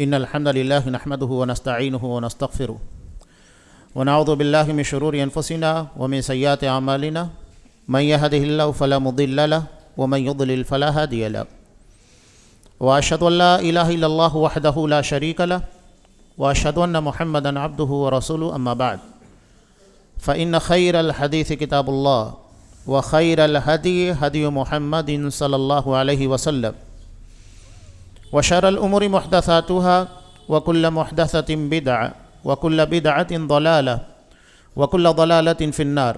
إن الحمد لله نحمده ونستعينه ونستغفره ونعوذ بالله من شرور أنفسنا ومن سيئات أعمالنا من يهده الله فلا مضل له ومن يضلل فلا هادي له وأشهد أن لا إله إلا الله وحده لا شريك له وأشهد أن محمدا عبده ورسوله أما بعد فإن خير الحديث كتاب الله وخير الهدي هدي محمد صلى الله عليه وسلم وشر الأمور محدثاتها وكل محدثة بدعة وكل بدعة ضلالة وكل ضلالة في النار.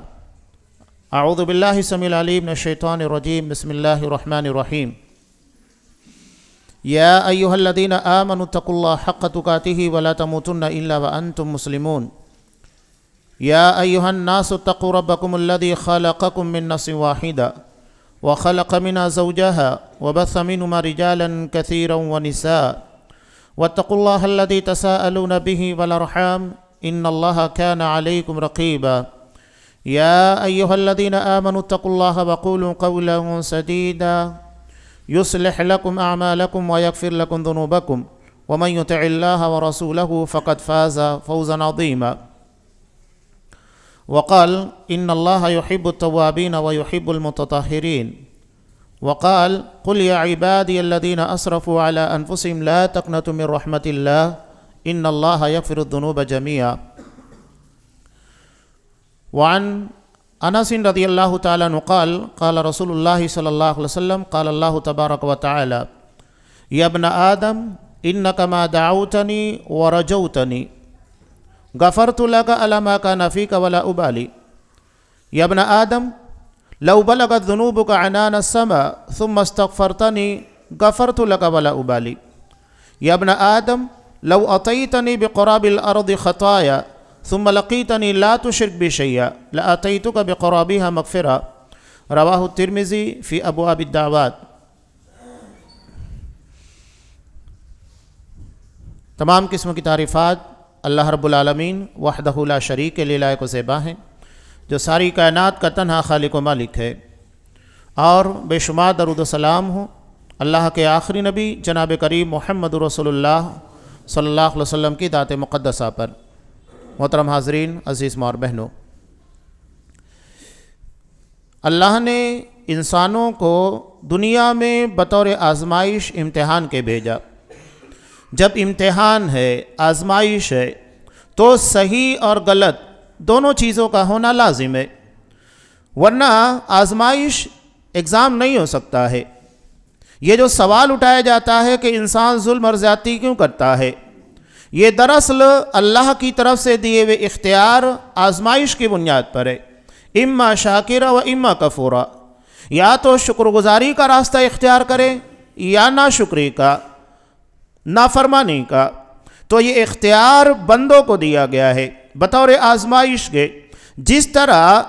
أعوذ بالله السميع العليم من الشيطان الرجيم. بسم الله الرحمن الرحيم. يا أيها الذين آمنوا اتقوا الله حق تقاته ولا تموتن إلا وأنتم مسلمون. يا أيها الناس اتقوا ربكم الذي خلقكم من نفس واحدة وخلق منها زوجها وبث منهما رجالا كثيرا ونساء واتقوا الله الذي تساءلون به والأرحام إن الله كان عليكم رقيبا. يا أيها الذين آمنوا اتقوا الله وقولوا قولا سديدا يصلح لكم أعمالكم ويغفر لكم ذنوبكم ومن يطع الله ورسوله فقد فاز فوزا عظيما. وقال إن الله يحب التوابين ويحب المتطهرين. وقال قل يا عبادي الذين أسرفوا على أنفسهم لا تقنطوا من رحمة الله إن الله يغفر الذنوب جميعا. وعن أنس رضي الله تعالى عنه قال قال رسول الله صلى الله عليه وسلم قال الله تبارك وتعالى يا ابن آدم إنك ما دعوتني ورجوتني غفرت لك على ما كان فيك ولا أبالي. يا ابن آدم لو بلغت ذنوبك عنان السماء ثم استغفرتني غفرت لك ولا أبالي. يا ابن آدم لو أتيتني بقراب الأرض خطايا ثم لقيتني لا تشرك بي شيئا لأتيتك بقرابها مغفرة. رواه الترمذي في أبواب الدعوات. تمام قسم کی تعریفات اللہ رب العالمین وحدہ لا شریک کے لیے لائق و زیبا ہیں، جو ساری کائنات کا تنہا خالق و مالک ہے، اور بے شمار درود و سلام ہوں اللہ کے آخری نبی جناب کریم محمد رسول اللہ صلی اللہ علیہ وسلم کی ذات مقدسہ پر۔ محترم حاضرین، عزیز ماں اور بہنوں، اللہ نے انسانوں کو دنیا میں بطور آزمائش امتحان کے بھیجا۔ جب امتحان ہے، آزمائش ہے، تو صحیح اور غلط دونوں چیزوں کا ہونا لازم ہے، ورنہ آزمائش ایگزام نہیں ہو سکتا ہے۔ یہ جو سوال اٹھایا جاتا ہے کہ انسان ظلم اور زیادتی کیوں کرتا ہے، یہ دراصل اللہ کی طرف سے دیے ہوئے اختیار آزمائش کی بنیاد پر ہے، اما شاکرہ و اما کفورا، یا تو شکر گزاری کا راستہ اختیار کرے یا ناشکری کا، نافرمانی کا۔ تو یہ اختیار بندوں کو دیا گیا ہے بطور آزمائش کے۔ جس طرح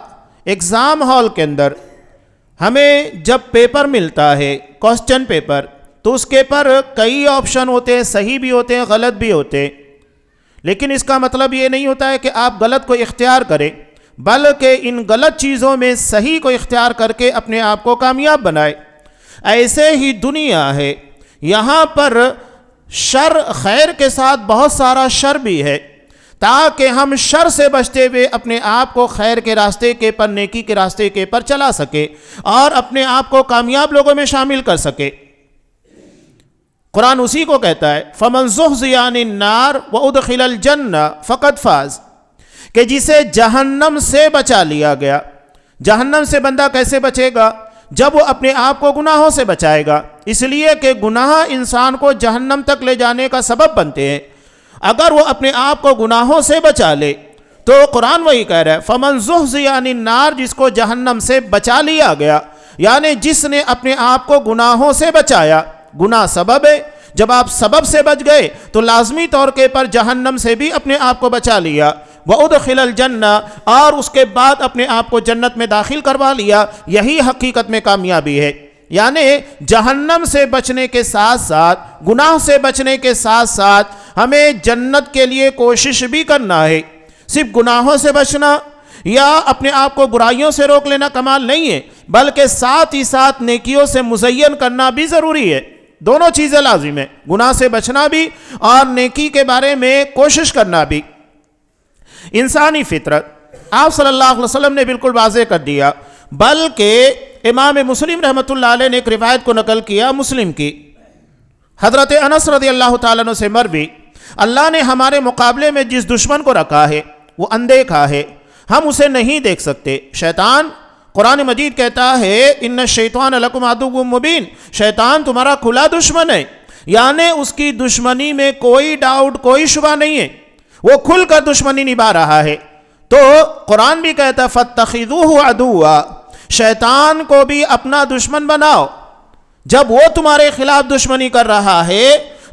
ایگزام ہال کے اندر ہمیں جب پیپر ملتا ہے، کوسچن پیپر، تو اس کے پر کئی آپشن ہوتے ہیں، صحیح بھی ہوتے ہیں، غلط بھی ہوتے ہیں، لیکن اس کا مطلب یہ نہیں ہوتا ہے کہ آپ غلط کو اختیار کریں، بلکہ ان غلط چیزوں میں صحیح کو اختیار کر کے اپنے آپ کو کامیاب بنائے۔ ایسے ہی دنیا ہے، یہاں پر شر خیر کے ساتھ بہت سارا شر بھی ہے، تاکہ ہم شر سے بچتے ہوئے اپنے آپ کو خیر کے راستے کے پر، نیکی کے راستے کے پر چلا سکے اور اپنے آپ کو کامیاب لوگوں میں شامل کر سکے۔ قرآن اسی کو کہتا ہے فَمَنْ زُحْزِحَ عَنِ النَّارِ وَأُدْخِلَ الْجَنَّةَ فَقَدْ فَازَ، کہ جسے جہنم سے بچا لیا گیا۔ جہنم سے بندہ کیسے بچے گا؟ جب وہ اپنے آپ کو گناہوں سے بچائے گا، اس لیے کہ گناہ انسان کو جہنم تک لے جانے کا سبب بنتے ہیں۔ اگر وہ اپنے آپ کو گناہوں سے بچا لے تو قرآن وہی کہہ رہا ہے فَمَنْ زُحْزِحَ عَنِ النَّارِ، جس کو جہنم سے بچا لیا گیا، یعنی جس نے اپنے آپ کو گناہوں سے بچایا۔ گناہ سبب ہے، جب آپ سبب سے بچ گئے تو لازمی طور کے پر جہنم سے بھی اپنے آپ کو بچا لیا۔ وَأُدْخِلَ الْجَنَّةَ، اور اس کے بعد اپنے آپ کو جنت میں داخل کروا لیا۔ یہی حقیقت میں کامیابی ہے، یعنی جہنم سے بچنے کے ساتھ ساتھ، گناہ سے بچنے کے ساتھ ساتھ ہمیں جنت کے لیے کوشش بھی کرنا ہے۔ صرف گناہوں سے بچنا یا اپنے آپ کو برائیوں سے روک لینا کمال نہیں ہے، بلکہ ساتھ ہی ساتھ نیکیوں سے مزین کرنا بھی ضروری ہے۔ دونوں چیزیں لازم ہیں، گناہ سے بچنا بھی اور نیکی کے بارے میں کوشش کرنا بھی۔ انسانی فطرت آپ صلی اللہ علیہ وسلم نے بالکل واضح کر دیا، بلکہ امام مسلم رحمۃ اللہ علیہ نے ایک روایت کو نقل کیا مسلم کی، حضرت انس رضی اللہ تعالیٰ عنہ سے مروی، اللہ نے ہمارے مقابلے میں جس دشمن کو رکھا ہے وہ اندیکھا ہے، ہم اسے نہیں دیکھ سکتے۔ شیطان، قرآن مجید کہتا ہے ان الشیطان لکم عدو مبین، شیطان تمہارا کھلا دشمن ہے، یعنی اس کی دشمنی میں کوئی ڈاؤٹ، کوئی شبہ نہیں ہے، وہ کھل کر دشمنی نبھا رہا ہے۔ تو قرآن بھی کہتا ہے فاتخذوہ عدوا، شیطان کو بھی اپنا دشمن بناؤ، جب وہ تمہارے خلاف دشمنی کر رہا ہے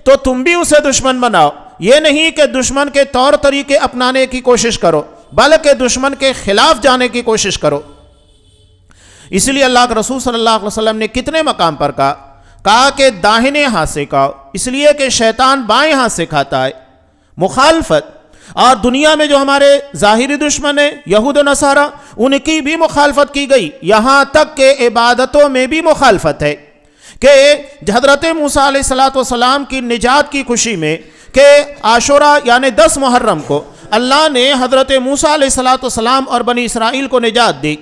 تو تم بھی اسے دشمن بناؤ، یہ نہیں کہ دشمن کے طور طریقے اپنانے کی کوشش کرو بلکہ دشمن کے خلاف جانے کی کوشش کرو۔ اس لیے اللہ کے رسول صلی اللہ علیہ وسلم نے کتنے مقام پر کہا کہ داہنے ہاتھ سے کھاؤ، اس لیے کہ شیطان بائیں ہاتھ سے کھاتا ہے۔ مخالفت، اور دنیا میں جو ہمارے ظاہری دشمن ہیں یہود و نصارہ، ان کی بھی مخالفت کی گئی، یہاں تک کہ عبادتوں میں بھی مخالفت ہے کہ حضرت موسیٰ علیہ السلام کی نجات کی خوشی میں کہ عاشوراء یعنی 10 محرم کو اللہ نے حضرت موسیٰ علیہ السلام اور بنی اسرائیل کو نجات دی،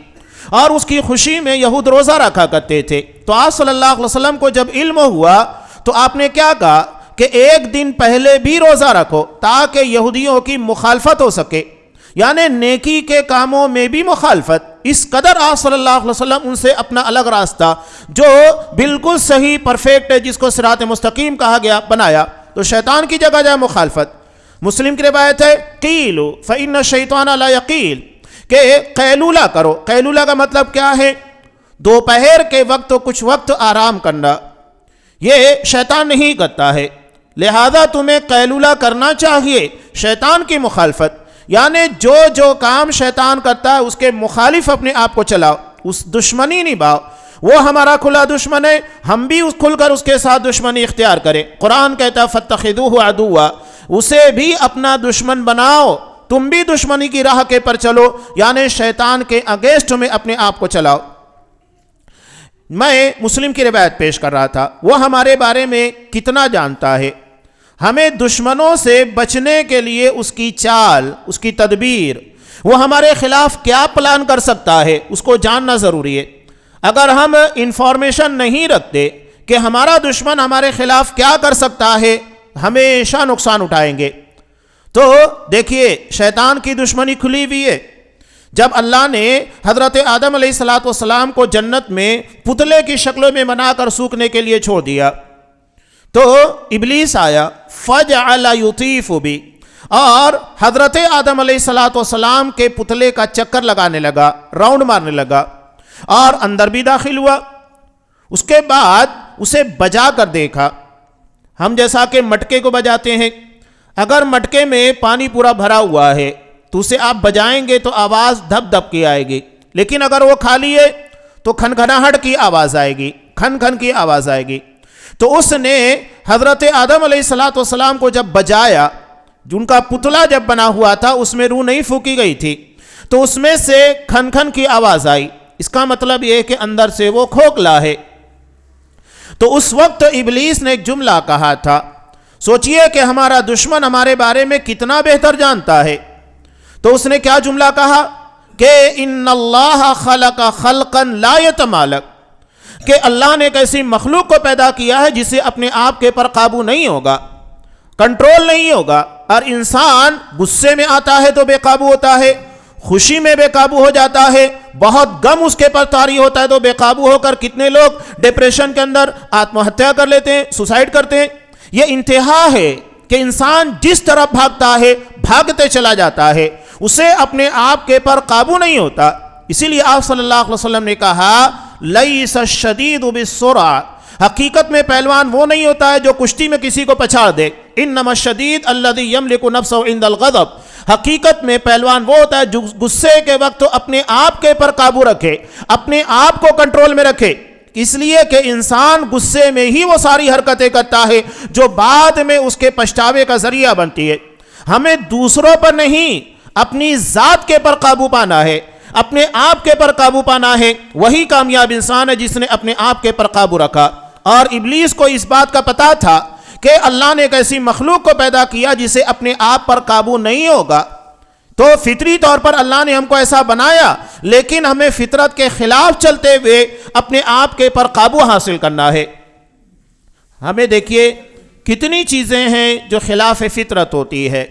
اور اس کی خوشی میں یہود روزہ رکھا کرتے تھے۔ تو آپ صلی اللہ علیہ وسلم کو جب علم ہوا تو آپ نے کیا کہا کہ ایک دن پہلے بھی روزہ رکھو تاکہ یہودیوں کی مخالفت ہو سکے، یعنی نیکی کے کاموں میں بھی مخالفت۔ اس قدر آپ صلی اللہ علیہ وسلم ان سے اپنا الگ راستہ جو بالکل صحیح پرفیکٹ ہے، جس کو صراط مستقیم کہا گیا، بنایا۔ تو شیطان کی جگہ جائے مخالفت۔ مسلم کی روایت ہے قیلوا فإن الشیطان لا یقیل، کہ قیلولہ کرو۔ قیلولہ کا مطلب کیا ہے؟ دوپہر کے وقت تو کچھ وقت آرام کرنا، یہ شیطان نہیں کرتا ہے، لہذا تمہیں قیلولہ کرنا چاہیے۔ شیطان کی مخالفت یعنی جو کام شیطان کرتا ہے اس کے مخالف اپنے آپ کو چلاؤ، اس دشمنی نبھاؤ۔ وہ ہمارا کھلا دشمن ہے، ہم بھی کھل کر اس کے ساتھ دشمنی اختیار کریں۔ قرآن کہتا ہے فاتخذوہ عدوا، اسے بھی اپنا دشمن بناؤ، تم بھی دشمنی کی راہ کے پر چلو، یعنی شیطان کے اگینسٹ میں اپنے آپ کو چلاؤ۔ میں مسلم کی روایت پیش کر رہا تھا، وہ ہمارے بارے میں کتنا جانتا ہے، ہمیں دشمنوں سے بچنے کے لیے اس کی چال، اس کی تدبیر، وہ ہمارے خلاف کیا پلان کر سکتا ہے، اس کو جاننا ضروری ہے۔ اگر ہم انفارمیشن نہیں رکھتے کہ ہمارا دشمن ہمارے خلاف کیا کر سکتا ہے، ہمیشہ نقصان اٹھائیں گے۔ تو دیکھیے شیطان کی دشمنی کھلی ہوئی ہے۔ جب اللہ نے حضرت آدم علیہ السلام کو جنت میں پتلے کی شکل میں بنا کر سوکھنے کے لیے چھوڑ دیا تو ابلیس آیا فجعل یطیف بی، اور حضرت آدم علیہ السلام کے پتلے کا چکر لگانے لگا، راؤنڈ مارنے لگا اور اندر بھی داخل ہوا۔ اس کے بعد اسے بجا کر دیکھا، ہم جیسا کہ مٹکے کو بجاتے ہیں، اگر مٹکے میں پانی پورا بھرا ہوا ہے تو اسے آپ بجائیں گے تو آواز دھپ دھپ کی آئے گی، لیکن اگر وہ خالی ہے تو کھنکھناہٹ کی آواز آئے گی، کھن کھن کی آواز آئے گی۔ تو اس نے حضرت آدم علیہ السلام کو جب بجایا، جن کا پتلا جب بنا ہوا تھا اس میں روح نہیں پھونکی گئی تھی، تو اس میں سے کھن کھن کی آواز آئی، اس کا مطلب یہ ہے کہ اندر سے وہ کھوکھلا ہے۔ تو اس وقت ابلیس نے ایک جملہ کہا تھا، سوچئے کہ ہمارا دشمن ہمارے بارے میں کتنا بہتر جانتا ہے۔ تو اس نے کیا جملہ کہا کہ ان اللہ خلق خلقا لا یتمالک، کہ اللہ نے ایک ایسی مخلوق کو پیدا کیا ہے جسے اپنے آپ کے پر قابو نہیں ہوگا، کنٹرول نہیں ہوگا، اور انسان غصے میں آتا ہے تو بے قابو ہوتا ہے، خوشی میں بے قابو ہو جاتا ہے، بہت غم اس کے پر طاری ہوتا ہے تو بے قابو ہو کر کتنے لوگ ڈپریشن کے اندر آتم ہتیا کر لیتے ہیں، سوسائڈ کرتے ہیں۔ یہ انتہا ہے کہ انسان جس طرف بھاگتا ہے بھاگتے چلا جاتا ہے، اسے اپنے آپ کے پر قابو نہیں ہوتا۔ اسی لیے آپ صلی اللہ علیہ وسلم نے کہا لیس الشدید بالسرعہ، حقیقت میں پہلوان وہ نہیں ہوتا ہے جو کشتی میں کسی کو پچھاڑ دے، انما الشدید الذی یملک نفسہ عند الغضب، حقیقت میں پہلوان وہ ہوتا ہے جو غصے کے وقت اپنے آپ کے پر قابو رکھے، اپنے آپ کو کنٹرول میں رکھے، اس لیے کہ انسان غصے میں ہی وہ ساری حرکتیں کرتا ہے جو بعد میں اس کے پچھتاوے کا ذریعہ بنتی ہے۔ ہمیں دوسروں پر نہیں، اپنی ذات کے پر قابو پانا ہے، اپنے آپ کے پر قابو پانا ہے، وہی کامیاب انسان ہے جس نے اپنے آپ کے پر قابو رکھا۔ اور ابلیس کو اس بات کا پتا تھا کہ اللہ نے ایک ایسی مخلوق کو پیدا کیا جسے اپنے آپ پر قابو نہیں ہوگا، تو فطری طور پر اللہ نے ہم کو ایسا بنایا، لیکن ہمیں فطرت کے خلاف چلتے ہوئے اپنے آپ کے پر قابو حاصل کرنا ہے۔ ہمیں دیکھیے کتنی چیزیں ہیں جو خلاف فطرت ہوتی ہے،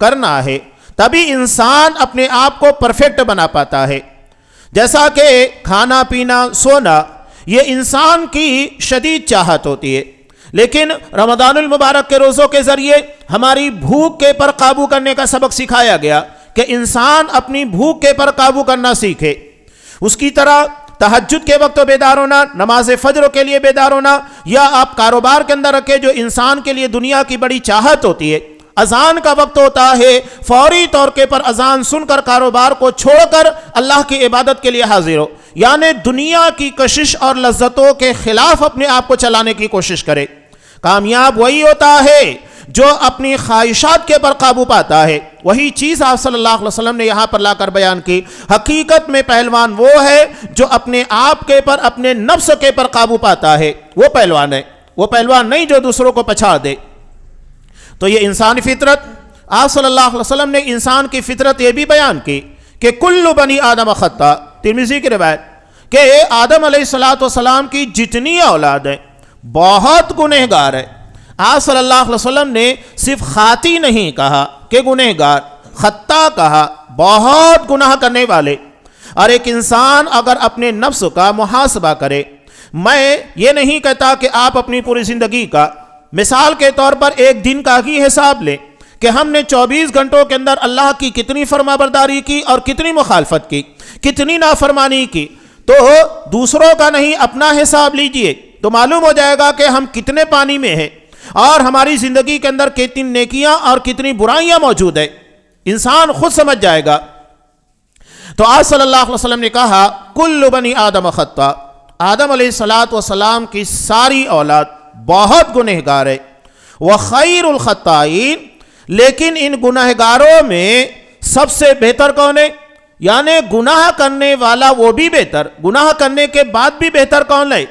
کرنا ہے تبھی انسان اپنے آپ کو پرفیکٹ بنا پاتا ہے۔ جیسا کہ کھانا پینا سونا یہ انسان کی شدید چاہت ہوتی ہے، لیکن رمضان المبارک کے روزوں کے ذریعے ہماری بھوک کے پر قابو کرنے کا سبق سکھایا گیا کہ انسان اپنی بھوک کے پر قابو کرنا سیکھے۔ اس کی طرح تہجد کے وقت بیدار ہونا، نماز فجر کے لیے بیدار ہونا، یا آپ کاروبار کے اندر رکھے جو انسان کے لیے دنیا کی بڑی چاہت ہوتی ہے، اذان کا وقت ہوتا ہے، فوری طور کے پر اذان سن کر کاروبار کو چھوڑ کر اللہ کی عبادت کے لیے حاضر ہو، یعنی دنیا کی کشش اور لذتوں کے خلاف اپنے آپ کو چلانے کی کوشش کرے۔ کامیاب وہی ہوتا ہے جو اپنی خواہشات کے پر قابو پاتا ہے۔ وہی چیز آپ صلی اللہ علیہ وسلم نے یہاں پر لا کر بیان کی۔ حقیقت میں پہلوان وہ ہے جو اپنے آپ کے پر، اپنے نفس کے پر قابو پاتا ہے، وہ پہلوان ہے، وہ پہلوان نہیں جو دوسروں کو پچھاڑ دے۔ تو یہ انسانی فطرت، آپ صلی اللہ علیہ وسلم نے انسان کی فطرت یہ بھی بیان کی کہ کل بنی آدم خطا، ترمذی کی روایت، کہ آدم علیہ السلام کی جتنی اولاد ہے بہت گنہگار ہے۔ آپ صلی اللہ علیہ وسلم نے صرف خاطی نہیں کہا کہ گنہگار، خطا کہا، بہت گناہ کرنے والے۔ اور ایک انسان اگر اپنے نفس کا محاسبہ کرے، میں یہ نہیں کہتا کہ آپ اپنی پوری زندگی کا، مثال کے طور پر ایک دن کا ہی حساب لیں کہ ہم نے 24 گھنٹوں کے اندر اللہ کی کتنی فرما برداری کی اور کتنی مخالفت کی، کتنی نافرمانی کی، تو دوسروں کا نہیں اپنا حساب لیجئے تو معلوم ہو جائے گا کہ ہم کتنے پانی میں ہیں اور ہماری زندگی کے اندر کتنی نیکیاں اور کتنی برائیاں موجود ہیں، انسان خود سمجھ جائے گا۔ تو آج صلی اللہ علیہ وسلم نے کہا کل بنی آدم خطا، آدم علیہ السلام کی ساری اولاد بہت گنہگار ہے، وخیر الخطائین، لیکن ان گنہگاروں میں سب سے بہتر کون ہے؟ یعنی گناہ کرنے والا وہ بھی بہتر، گناہ کرنے کے بعد بھی بہتر کون ہے؟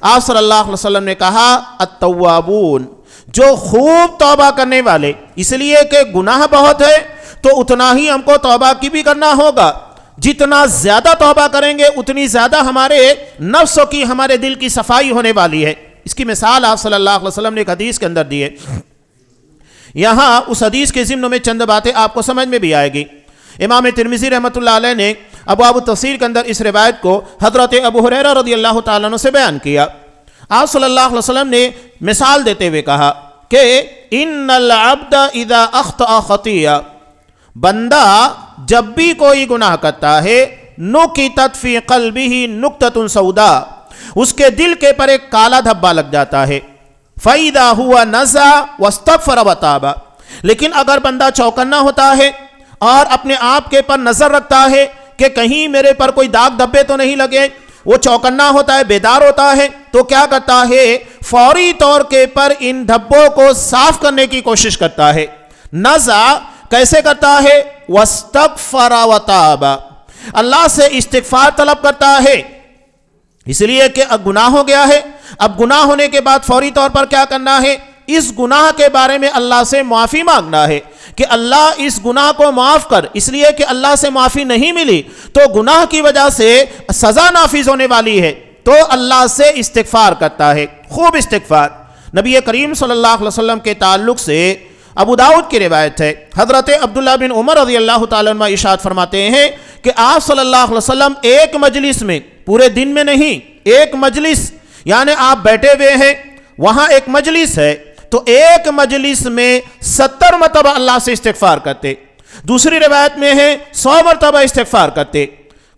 آپ صلی اللہ علیہ وسلم نے کہا التوابون، جو خوب توبہ کرنے والے، اس لیے کہ گناہ بہت ہے تو اتنا ہی ہم کو توبہ کی بھی کرنا ہوگا، جتنا زیادہ توبہ کریں گے اتنی زیادہ ہمارے نفس کی، ہمارے دل کی صفائی ہونے والی ہے۔ اس کی مثال آپ صلی اللہ علیہ وسلم نے ایک حدیث کے اندر دی ہے، یہاں اس حدیث کے ضمن میں چند باتیں آپ کو سمجھ میں بھی آئے گی۔ امام ترمذی رحمۃ اللہ علیہ نے ابواب التفسیر کے اندر اس روایت کو حضرت ابو ہریرہ رضی اللہ تعالیٰ عنہ سے بیان کیا۔ آپ صلی اللہ علیہ وسلم نے مثال دیتے ہوئے کہا کہ ان العبد اذا اخطأ خطیہ، بندہ جب بھی کوئی گناہ کرتا ہے، نکتت فی قلبہ نکتۃ سوداء، اس کے دل کے پر ایک کالا دھبا لگ جاتا ہے، فَإِذَا هُوَ نَزَعَ وَاسْتَغْفَرَ وَتَابَ، لیکن اگر بندہ چوکنا ہوتا ہے اور اپنے آپ کے پر نظر رکھتا ہے کہ کہیں میرے پر کوئی داغ دھبے تو نہیں لگے، وہ چوکنا ہوتا ہے، بیدار ہوتا ہے، تو کیا کرتا ہے؟ فوری طور کے پر ان دھبوں کو صاف کرنے کی کوشش کرتا ہے۔ نزع کیسے کرتا ہے؟ وَاسْتَغْفَرَ وَتَابَ، اللہ سے استغفار طلب کرتا ہے، اس لیے کہ اب گناہ ہو گیا ہے۔ اب گناہ ہونے کے بعد فوری طور پر کیا کرنا ہے؟ اس گناہ کے بارے میں اللہ سے معافی مانگنا ہے کہ اللہ اس گناہ کو معاف کر، اس لیے کہ اللہ سے معافی نہیں ملی تو گناہ کی وجہ سے سزا نافذ ہونے والی ہے، تو اللہ سے استغفار کرتا ہے، خوب استغفار۔ نبی کریم صلی اللہ علیہ وسلم کے تعلق سے ابو داؤد کی روایت ہے، حضرت عبداللہ بن عمر رضی اللہ تعالیٰ عنہ ارشاد فرماتے ہیں کہ آپ صلی اللہ علیہ وسلم ایک مجلس میں، پورے دن میں نہیں، ایک مجلس، یعنی آپ بیٹھے ہوئے ہیں، وہاں ایک مجلس ہے، تو ایک مجلس میں 70 مرتبہ اللہ سے استغفار کرتے، دوسری روایت میں ہے 100 مرتبہ استغفار کرتے۔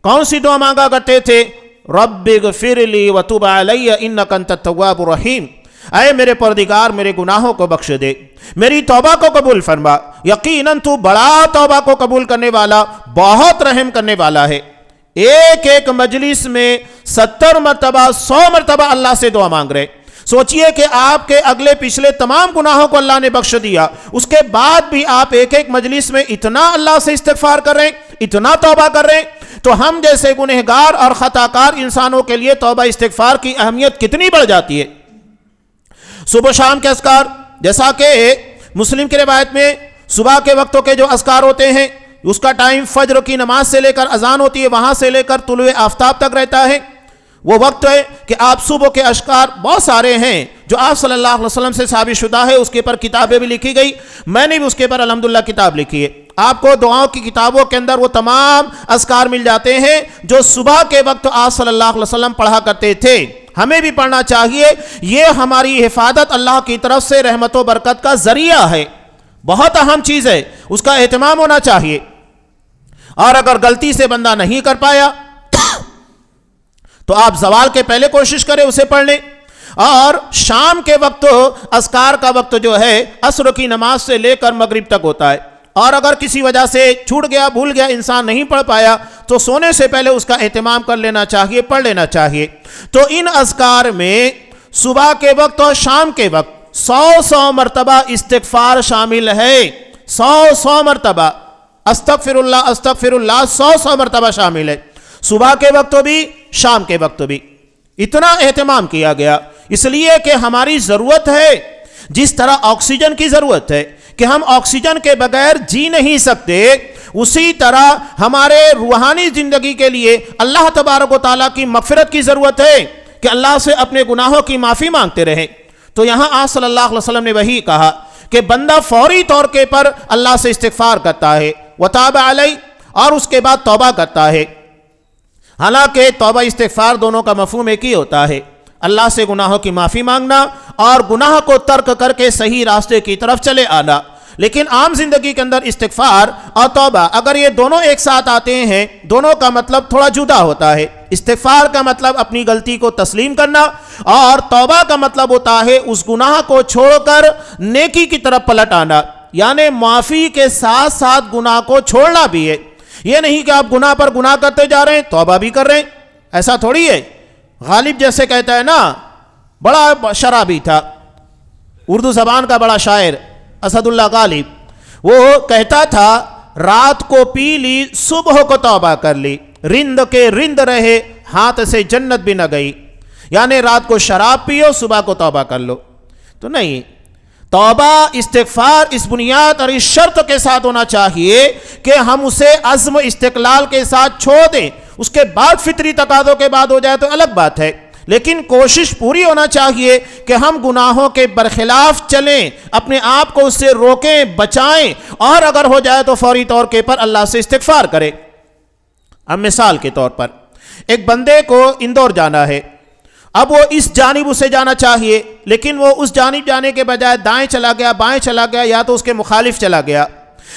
کون سی دعا مانگا کرتے تھے؟ رب اغفر لی وتب علی انک انت التواب الرحیم، اے میرے پروردگار میرے گناہوں کو بخش دے، میری توبہ کو قبول فرما، یقیناً تو بڑا توبہ کو قبول کرنے والا، بہت رحم کرنے والا ہے۔ ایک ایک مجلس میں 70 مرتبہ 100 مرتبہ اللہ سے دعا مانگ رہے۔ سوچئے کہ آپ کے اگلے پچھلے تمام گناہوں کو اللہ نے بخش دیا، اس کے بعد بھی آپ ایک ایک مجلس میں اتنا اللہ سے استغفار کر رہے ہیں، اتنا توبہ کر رہے ہیں۔ تو ہم جیسے گنہگار اور خطاکار انسانوں کے لیے توبہ استغفار کی اہمیت کتنی بڑھ جاتی ہے۔ صبح و شام کے اذکار، جیسا کہ مسلم کی روایت میں صبح کے وقتوں کے جو اذکار ہوتے ہیں اس کا ٹائم فجر کی نماز سے لے کر اذان ہوتی ہے وہاں سے لے کر طلوع آفتاب تک رہتا ہے، وہ وقت ہے کہ آپ صبح کے اذکار بہت سارے ہیں جو آپ صلی اللہ علیہ وسلم سے ثابت شدہ ہے، اس کے پر کتابیں بھی لکھی گئی، میں نے بھی اس کے پر الحمدللہ کتاب لکھی ہے۔ آپ کو دعاؤں کی کتابوں کے اندر وہ تمام اذکار مل جاتے ہیں جو صبح کے وقت آپ صلی اللہ علیہ وسلم پڑھا کرتے تھے، ہمیں بھی پڑھنا چاہیے۔ یہ ہماری حفاظت اللہ کی طرف سے رحمت و برکت کا ذریعہ ہے، بہت اہم چیز ہے، اس کا اہتمام ہونا چاہیے۔ اور اگر غلطی سے بندہ نہیں کر پایا تو آپ زوال کے پہلے کوشش کریں اسے پڑھ لیں، اور شام کے وقت اذکار کا وقت جو ہے عصر کی نماز سے لے کر مغرب تک ہوتا ہے، اور اگر کسی وجہ سے چھوٹ گیا بھول گیا انسان نہیں پڑھ پایا تو سونے سے پہلے اس کا اہتمام کر لینا چاہیے، پڑھ لینا چاہیے۔ تو ان اذکار میں صبح کے وقت اور شام کے وقت 100 مرتبہ استغفار شامل ہے، 100 مرتبہ استغفر اللہ 100 مرتبہ شامل ہے، صبح کے وقت بھی شام کے وقت بھی۔ اتنا اہتمام کیا گیا اس لیے کہ ہماری ضرورت ہے، جس طرح آکسیجن کی ضرورت ہے کہ ہم آکسیجن کے بغیر جی نہیں سکتے، اسی طرح ہمارے روحانی زندگی کے لیے اللہ تبارک و تعالیٰ کی مغفرت کی ضرورت ہے کہ اللہ سے اپنے گناہوں کی معافی مانگتے رہیں۔ تو یہاں آپ صلی اللہ علیہ وسلم نے وہی کہا کہ بندہ فوری طور کے پر اللہ سے استغفار کرتا ہے، وتاب علیہ، اور اس کے بعد توبہ کرتا ہے۔ حالانکہ توبہ استغفار دونوں کا مفہوم ایک ہی ہوتا ہے، اللہ سے گناہوں کی معافی مانگنا اور گناہ کو ترک کر کے صحیح راستے کی طرف چلے آنا۔ لیکن عام زندگی کے اندر استغفار اور توبہ اگر یہ دونوں ایک ساتھ آتے ہیں، دونوں کا مطلب تھوڑا جدا ہوتا ہے۔ استغفار کا مطلب اپنی غلطی کو تسلیم کرنا، اور توبہ کا مطلب ہوتا ہے اس گناہ کو چھوڑ کر نیکی کی طرف پلٹ آنا، یعنی معافی کے ساتھ ساتھ گناہ کو چھوڑنا بھی ہے۔ یہ نہیں کہ آپ گناہ پر گناہ کرتے جا رہے ہیں توبہ بھی کر رہے ہیں، ایسا تھوڑی ہے۔ غالب جیسے کہتا ہے نا، بڑا شرابی تھا، اردو زبان کا بڑا شاعر اسد اللہ غالب، وہ کہتا تھا رات کو پی لی صبح کو توبہ کر لی، رند کے رند رہے ہاتھ سے جنت بھی نہ گئی، یعنی رات کو شراب پیو صبح کو توبہ کر لو۔ تو نہیں، توبہ استغفار اس بنیاد اور اس شرط کے ساتھ ہونا چاہیے کہ ہم اسے عزم استقلال کے ساتھ چھوڑ دیں، اس کے بعد فطری تقاضوں کے بعد ہو جائے تو الگ بات ہے، لیکن کوشش پوری ہونا چاہیے کہ ہم گناہوں کے برخلاف چلیں، اپنے آپ کو اس سے روکیں، بچائیں، اور اگر ہو جائے تو فوری طور کے پر اللہ سے استغفار کریں۔ اب مثال کے طور پر ایک بندے کو اندور جانا ہے، اب وہ اس جانب اسے جانا چاہیے لیکن وہ اس جانب جانے کے بجائے دائیں چلا گیا، بائیں چلا گیا، یا تو اس کے مخالف چلا گیا۔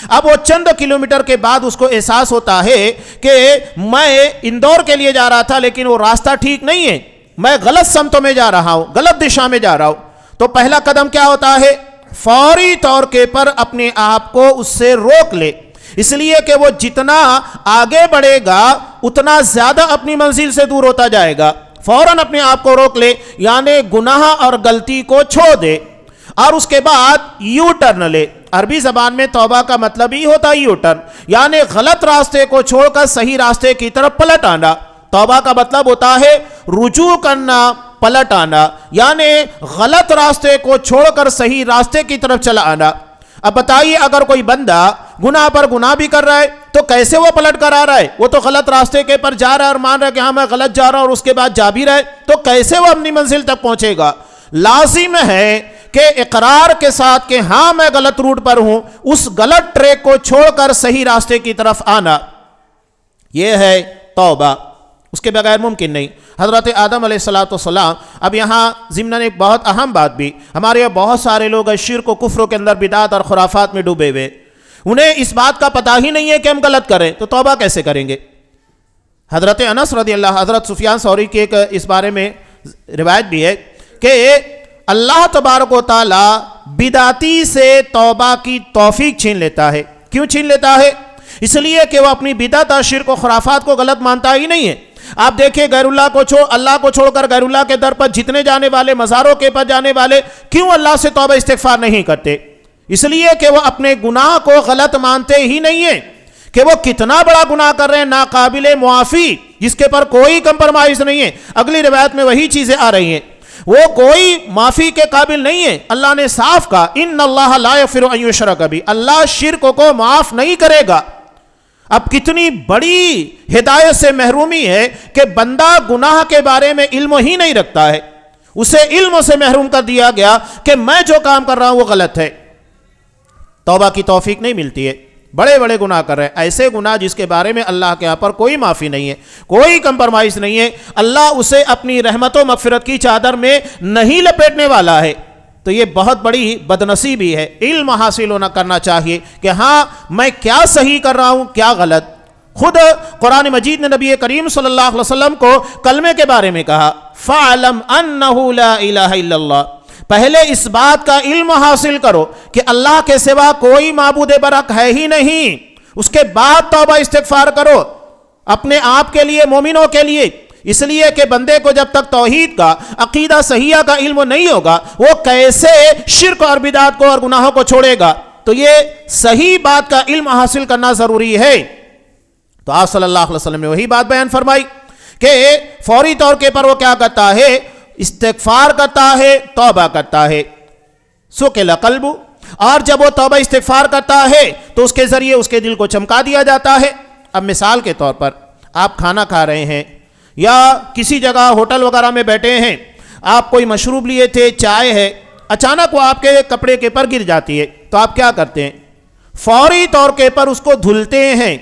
اب وہ چند کلومیٹر کے بعد اس کو احساس ہوتا ہے کہ میں اندور کے لیے جا رہا تھا لیکن وہ راستہ ٹھیک نہیں ہے، میں غلط سمتوں میں جا رہا ہوں، غلط دشا میں جا رہا ہوں۔ تو پہلا قدم کیا ہوتا ہے؟ فوری طور کے پر اپنے آپ کو اس سے روک لے، اس لیے کہ وہ جتنا آگے بڑھے گا اتنا زیادہ اپنی منزل سے دور ہوتا جائے گا۔ فوراً اپنے آپ کو روک لے، یعنی گناہ اور غلطی کو چھوڑ دے، اور اس کے بعد یو ٹرن لے۔ عربی زبان میں توبہ کا مطلب ہی ہوتا ہے یو ٹرن، یعنی غلط راستے کو چھوڑ کر صحیح راستے کی طرف پلٹ آنا۔ توبہ کا مطلب ہوتا ہے رجوع کرنا، پلٹ آنا، یعنی غلط راستے کو چھوڑ کر صحیح راستے کی طرف چلا آنا۔ اب بتائیے اگر کوئی بندہ گناہ پر گناہ بھی کر رہا ہے تو کیسے وہ پلٹ کر آ رہا ہے؟ وہ تو غلط راستے کے پر جا رہا ہے اور مان رہا ہے کہ ہاں میں غلط جا رہا ہوں، اور اس کے بعد جا بھی رہا ہے، تو کیسے وہ اپنی منزل تک پہنچے گا؟ لازم ہے کہ اقرار کے ساتھ کہ ہاں میں غلط روٹ پر ہوں، اس غلط ٹریک کو چھوڑ کر صحیح راستے کی طرف آنا، یہ ہے توبہ، اس کے بغیر ممکن نہیں۔ حضرت آدم علیہ السلام، اب یہاں ضمناً ایک بہت اہم بات بھی، ہمارے یہاں بہت سارے لوگ شرک و کفر کے اندر بدعات اور خرافات میں ڈوبے ہوئے، انہیں اس بات کا پتہ ہی نہیں ہے کہ ہم غلط کریں تو توبہ کیسے کریں گے؟ حضرت انس رضی اللہ، حضرت سفیان ثوری کی ایک اس بارے میں روایت بھی ہے کہ اللہ تبارک و تعالی بدعتی سے توبہ کی توفیق چھین لیتا ہے۔ کیوں چھین لیتا ہے؟ اس لیے کہ وہ اپنی بدعت اور شرک و خرافات کو غلط مانتا ہی نہیں ہے۔ آپ دیکھیں غیر اللہ کو اللہ کو چھوڑ کر غیر اللہ کے در پر جتنے جانے والے، مزاروں کے پر جانے والے، کیوں اللہ سے توبہ استغفار نہیں کرتے؟ اس لیے کہ وہ اپنے گناہ کو غلط مانتے ہی نہیں ہیں، کہ وہ کتنا بڑا گناہ کر رہے ہیں، ناقابل معافی، جس کے پر کوئی کمپرمائز نہیں ہے۔ اگلی روایت میں وہی چیزیں آ رہی ہیں، وہ کوئی معافی کے قابل نہیں ہے۔ اللہ نے صاف کہا ان اللہ لا یغفر ان یشرک بہ، اللہ شرک کو معاف نہیں کرے گا۔ اب کتنی بڑی ہدایت سے محرومی ہے کہ بندہ گناہ کے بارے میں علم ہی نہیں رکھتا ہے، اسے علم سے محروم کر دیا گیا کہ میں جو کام کر رہا ہوں وہ غلط ہے، توبہ کی توفیق نہیں ملتی ہے، بڑے بڑے گناہ کر رہے ہیں، ایسے گناہ جس کے بارے میں اللہ کے یہاں پر کوئی معافی نہیں ہے، کوئی کمپرمائز نہیں ہے، اللہ اسے اپنی رحمت و مغفرت کی چادر میں نہیں لپیٹنے والا ہے۔ تو یہ بہت بڑی بدنصیبی ہے۔ علم حاصل ہونا کرنا چاہیے کہ ہاں میں کیا صحیح کر رہا ہوں، کیا غلط۔ خود قرآن مجید نے نبی کریم صلی اللہ علیہ وسلم کو کلمے کے بارے میں کہا فَعْلَمْ أَنَّهُ لَا إِلَهَ إِلَّا اللَّهُ، پہلے اس بات کا علم حاصل کرو کہ اللہ کے سوا کوئی معبود برحق ہے ہی نہیں، اس کے بعد توبہ استغفار کرو اپنے آپ کے لیے، مومنوں کے لیے۔ اس لیے کہ بندے کو جب تک توحید کا، عقیدہ صحیحہ کا علم نہیں ہوگا، وہ کیسے شرک اور بدعات کو اور گناہوں کو چھوڑے گا۔ تو یہ صحیح بات کا علم حاصل کرنا ضروری ہے۔ تو آپ صلی اللہ علیہ وسلم نے وہی بات بیان فرمائی کہ فوری طور کے پر وہ کیا کرتا ہے، استغفار کرتا ہے، توبہ کرتا ہے، سُکِلَ قلبُ، اور جب وہ توبہ استغفار کرتا ہے تو اس کے ذریعے اس کے دل کو چمکا دیا جاتا ہے۔ اب مثال کے طور پر آپ کھانا کھا رہے ہیں یا کسی جگہ ہوٹل وغیرہ میں بیٹھے ہیں، آپ کوئی مشروب لیے تھے، چائے ہے، اچانک وہ آپ کے کپڑے کے پر گر جاتی ہے، تو آپ کیا کرتے ہیں؟ فوری طور کے پر اس کو دھلتے ہیں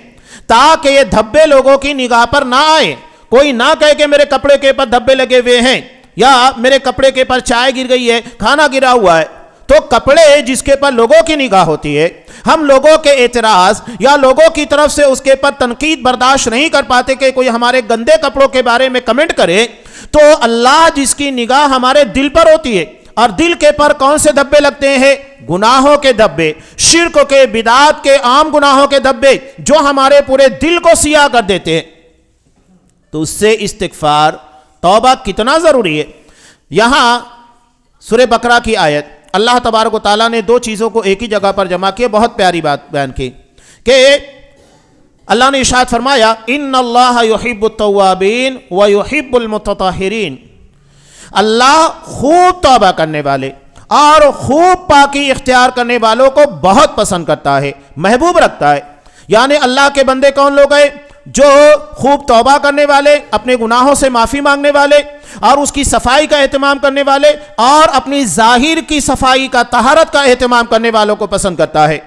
تاکہ یہ دھبے لوگوں کی نگاہ پر نہ آئے، کوئی نہ کہے کہ میرے کپڑے کے پر دھبے لگے ہوئے ہیں یا میرے کپڑے کے پر چائے گر گئی ہے، کھانا گرا ہوا ہے۔ تو کپڑے جس کے پر لوگوں کی نگاہ ہوتی ہے، ہم لوگوں کے اعتراض یا لوگوں کی طرف سے اس کے پر تنقید برداشت نہیں کر پاتے کہ کوئی ہمارے گندے کپڑوں کے بارے میں کمنٹ کرے، تو اللہ جس کی نگاہ ہمارے دل پر ہوتی ہے، اور دل کے پر کون سے دھبے لگتے ہیں؟ گناہوں کے دھبے، شرک کے، بدعات کے، عام گناہوں کے دھبے جو ہمارے پورے دل کو سیاہ کر دیتے ہیں۔ تو اس سے استغفار، توبہ کتنا ضروری ہے۔ یہاں سورہ بقرہ کی آیت اللہ تبارک و تعالیٰ نے دو چیزوں کو ایک ہی جگہ پر جمع کیے، بہت پیاری بات بیان کی کہ اللہ نے ارشاد فرمایا ان اللہ یحب التوابین ویحب المتطہرین، اللہ خوب توبہ کرنے والے اور خوب پاکی اختیار کرنے والوں کو بہت پسند کرتا ہے، محبوب رکھتا ہے۔ یعنی اللہ کے بندے کون لوگ ہیں؟ جو خوب توبہ کرنے والے، اپنے گناہوں سے معافی مانگنے والے اور اس کی صفائی کا اہتمام کرنے والے، اور اپنی ظاہر کی صفائی کا، طہارت کا اہتمام کرنے والوں کو پسند کرتا ہے۔